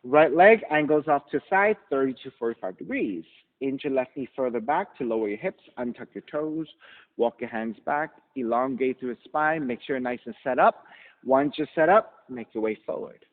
[SPEAKER 1] Right leg angles off to side, 30 to 45 degrees. Inch your left knee further back to lower your hips, untuck your toes, walk your hands back, elongate through the spine, make sure you're nice and set up. Once you're set up, make your way forward.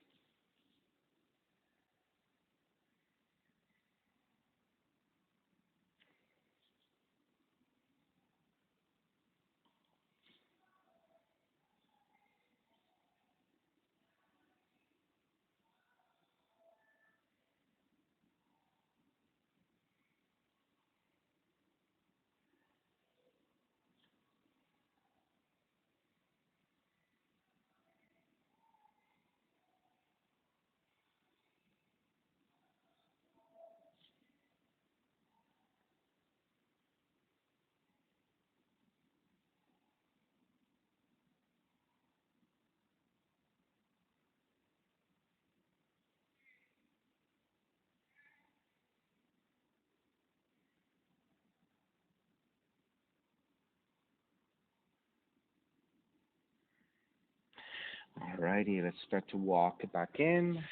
[SPEAKER 1] Alrighty, let's start to walk it back in.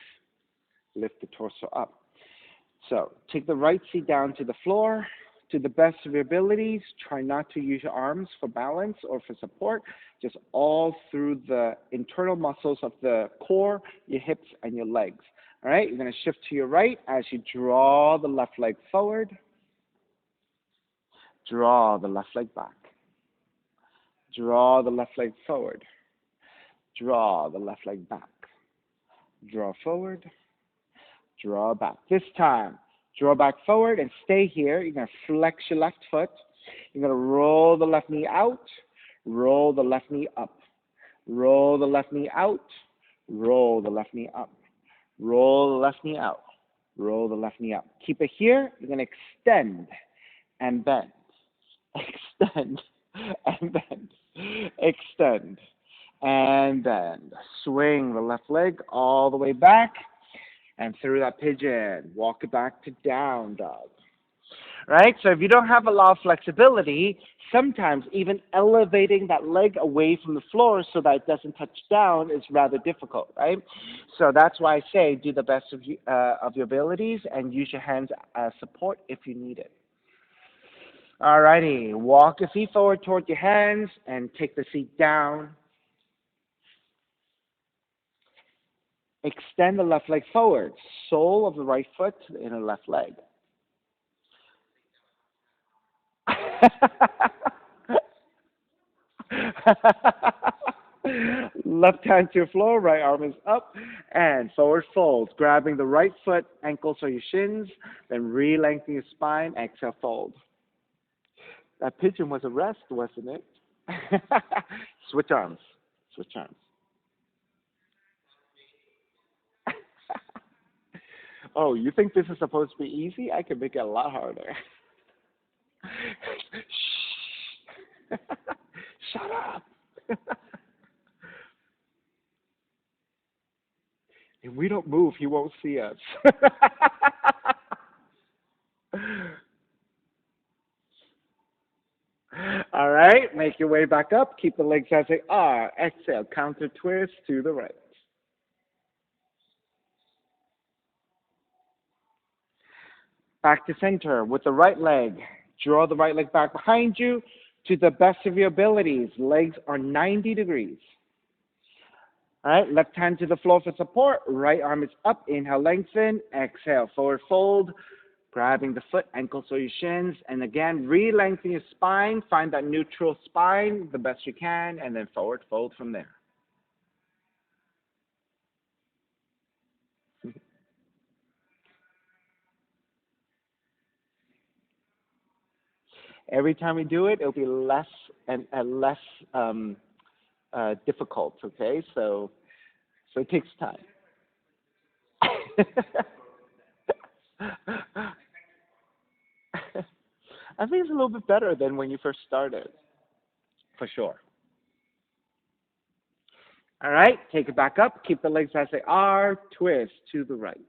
[SPEAKER 1] Lift the torso up. So take the right seat down to the floor. To the best of your abilities, try not to use your arms for balance or for support, just all through the internal muscles of the core, your hips, and your legs. All right, you're going to shift to your right as you draw the left leg forward, draw the left leg back, draw the left leg forward, draw the left leg back, draw forward, draw back. This time, draw back forward and stay here. You're going to flex your left foot. You're going to roll the left knee out, roll the left knee up, roll the left knee out, roll the left knee up, roll the left knee out, roll the left knee up. Keep it here. You're going to extend and bend, extend and bend, extend and bend. Swing the left leg all the way back and through that pigeon. Walk it back to down dog. Right? So if you don't have a lot of flexibility, sometimes even elevating that leg away from the floor so that it doesn't touch down is rather difficult, right? So that's why I say do the best of your abilities and use your hands as support if you need it. Alrighty, walk your feet forward toward your hands and take the seat down. Extend the left leg forward, sole of the right foot to the inner left leg. Left hand to your floor, right arm is up, and forward fold. Grabbing the right foot, ankles or your shins, then re-lengthen your spine, exhale, fold. That pigeon was a rest, wasn't it? Switch arms. Switch arms. Oh, you think this is supposed to be easy? I can make it a lot harder. Shh. Shut up. If we don't move, he won't see us. All right, make your way back up. Keep the legs as they are. Exhale, counter twist to the right. Back to center with the right leg. Draw the right leg back behind you to the best of your abilities. Legs are 90 degrees. All right, left hand to the floor for support. Right arm is up. Inhale, lengthen. Exhale, forward fold. Grabbing the foot, ankles or your shins. And again, re-lengthen your spine. Find that neutral spine the best you can. And then forward fold from there. Every time we do it, it'll be less and less difficult. Okay, so it takes time. I think it's a little bit better than when you first started, for sure. All right, take it back up. Keep the legs as they are. Twist to the right.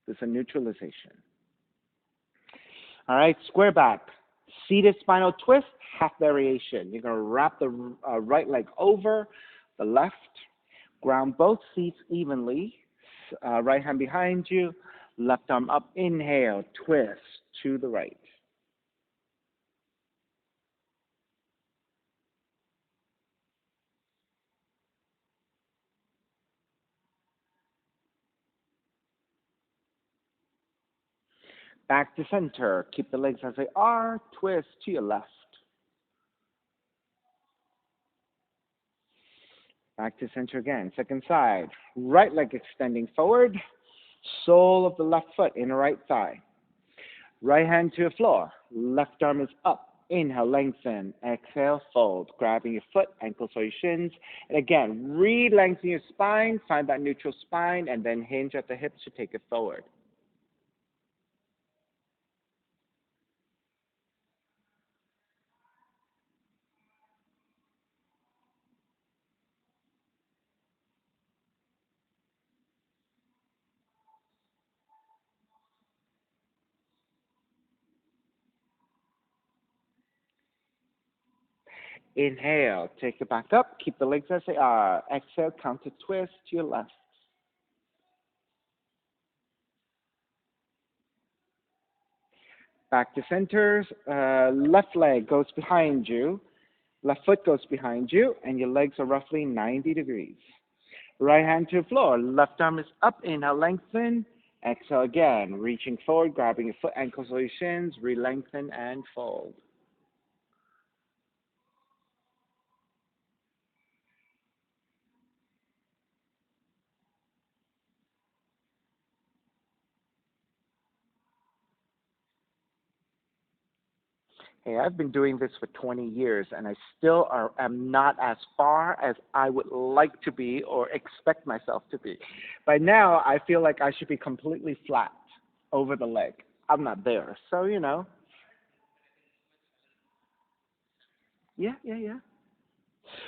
[SPEAKER 1] This is a neutralization. All right, square back. Seated spinal twist, half variation. You're going to wrap the right leg over the left. Ground both feet evenly. Right hand behind you. Left arm up. Inhale, twist to the right. Back to center. Keep the legs as they are. Twist to your left. Back to center again. Second side. Right leg extending forward. Sole of the left foot, inner right thigh. Right hand to the floor. Left arm is up. Inhale, lengthen. Exhale, fold. Grabbing your foot, ankles or your shins. And again, re-lengthen your spine. Find that neutral spine and then hinge at the hips to take it forward. Inhale, take it back up. Keep the legs as they are. Exhale, counter twist to your left. Back to center. Left leg goes behind you. Left foot goes behind you, and your legs are roughly 90 degrees. Right hand to the floor. Left arm is up. Inhale, lengthen. Exhale again. Reaching forward, grabbing your foot ankles or your shins. Re-lengthen and fold. Hey, I've been doing this for 20 years, and I still am not as far as I would like to be or expect myself to be. By now, I feel like I should be completely flat over the leg. I'm not there. So, yeah, yeah, yeah.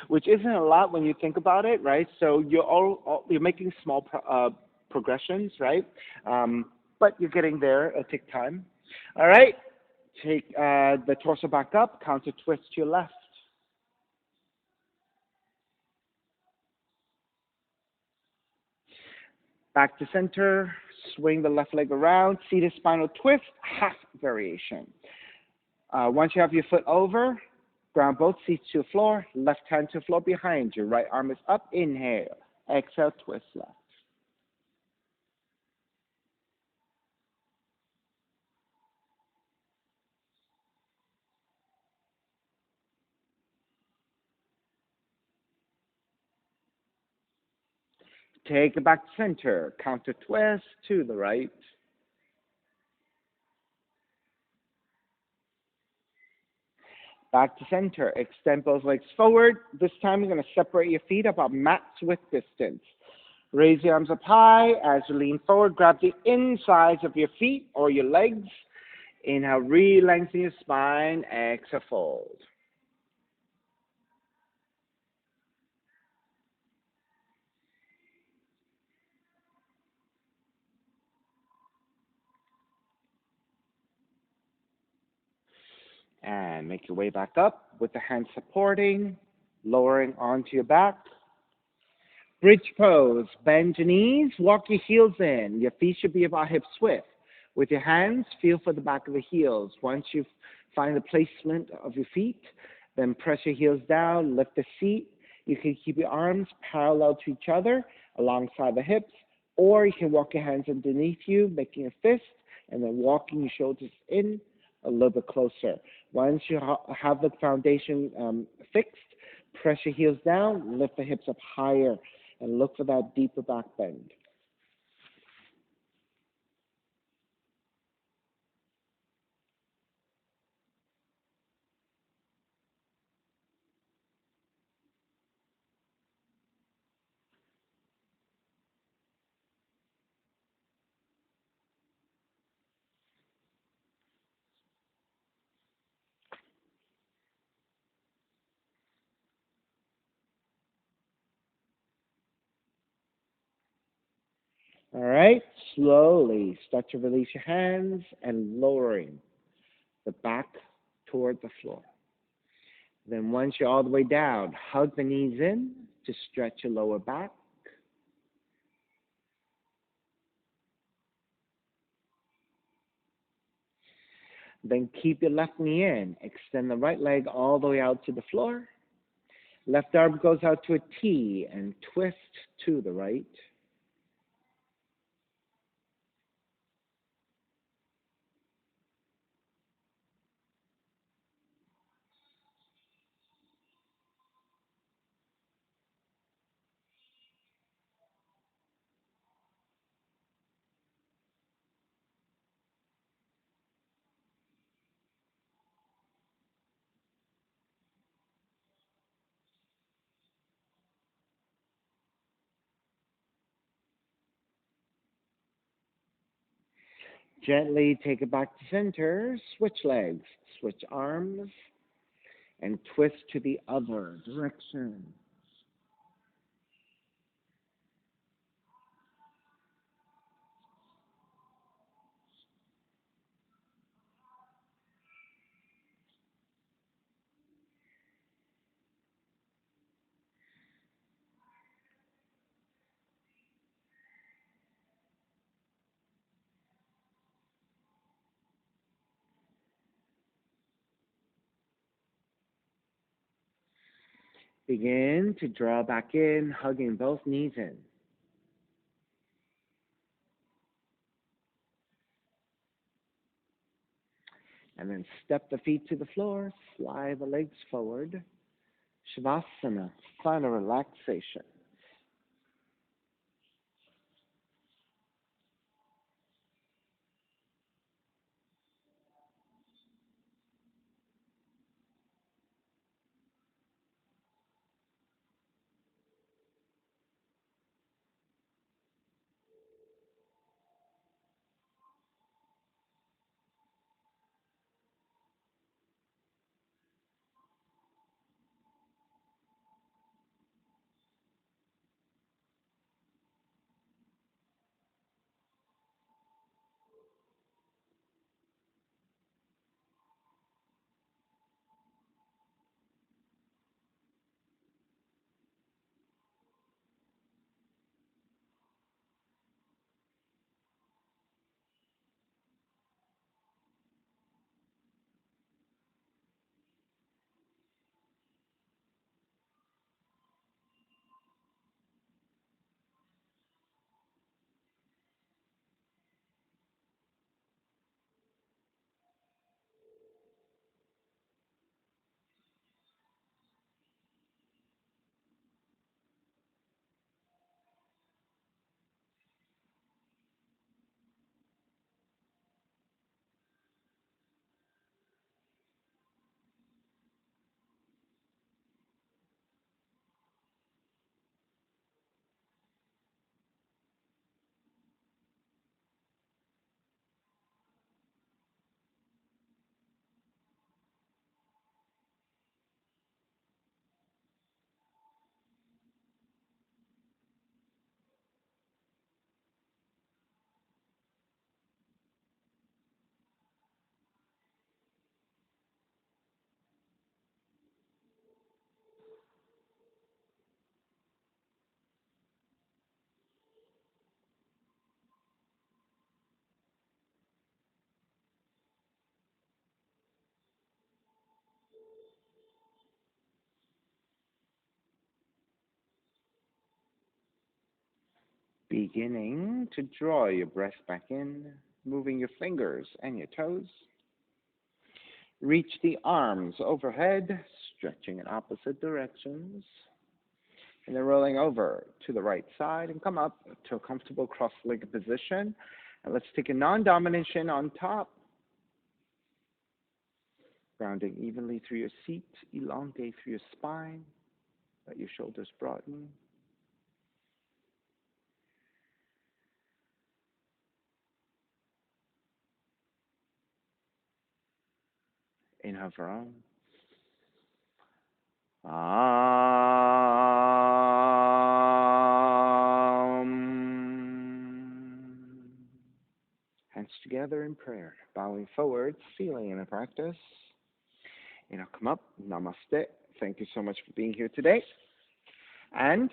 [SPEAKER 1] Which isn't a lot when you think about it, right? So you're making small progressions, right? But you're getting there. It'll take time. All right. Take the torso back up. Counter twist to your left. Back to center. Swing the left leg around. Seated spinal twist. Half variation. Once you have your foot over, ground both feet to the floor. Left hand to the floor behind you. Right arm is up. Inhale. Exhale. Twist left. Take it back to center. Counter twist to the right. Back to center. Extend both legs forward. This time you're going to separate your feet about mat's width distance. Raise your arms up high as you lean forward. Grab the insides of your feet or your legs. Inhale, re-lengthen your spine. Exhale, fold. And make your way back up with the hands supporting, lowering onto your back. Bridge pose. Bend your knees. Walk your heels in. Your feet should be about hip width. With your hands, feel for the back of the heels. Once you find the placement of your feet, then press your heels down, lift the seat. You can keep your arms parallel to each other alongside the hips, or you can walk your hands underneath you, making a fist, and then walking your shoulders in a little bit closer. Once you have the foundation fixed, press your heels down, lift the hips up higher, and look for that deeper back bend. All right, slowly start to release your hands and lowering the back toward the floor. Then once you're all the way down, hug the knees in to stretch your lower back. Then keep your left knee in. Extend the right leg all the way out to the floor. Left arm goes out to a T and twist to the right. Gently take it back to center. Switch legs, switch arms, and twist to the other direction. Begin to draw back in, hugging both knees in. And then step the feet to the floor, fly the legs forward. Shavasana, final relaxation. Beginning to draw your breath back in, moving your fingers and your toes. Reach the arms overhead, stretching in opposite directions. And then rolling over to the right side and come up to a comfortable cross-legged position. And let's take a non-dominant chin on top. Grounding evenly through your seat, elongate through your spine. Let your shoulders broaden. Inhale for Om. Hands together in prayer, bowing forward, sealing in the practice. And I'll come up. Namaste. Thank you so much for being here today. And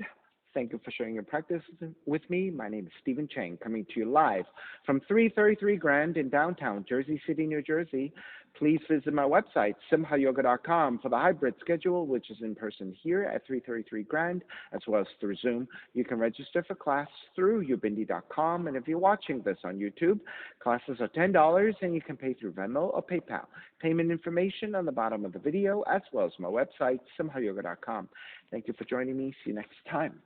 [SPEAKER 1] thank you for sharing your practice with me. My name is Stephen Chang, coming to you live from 333 Grand in downtown Jersey City, New Jersey. Please visit my website, simhayoga.com, for the hybrid schedule, which is in person here at 333 Grand, as well as through Zoom. You can register for class through ubindi.com, and if you're watching this on YouTube, classes are $10, and you can pay through Venmo or PayPal. Payment information on the bottom of the video, as well as my website, simhayoga.com. Thank you for joining me. See you next time.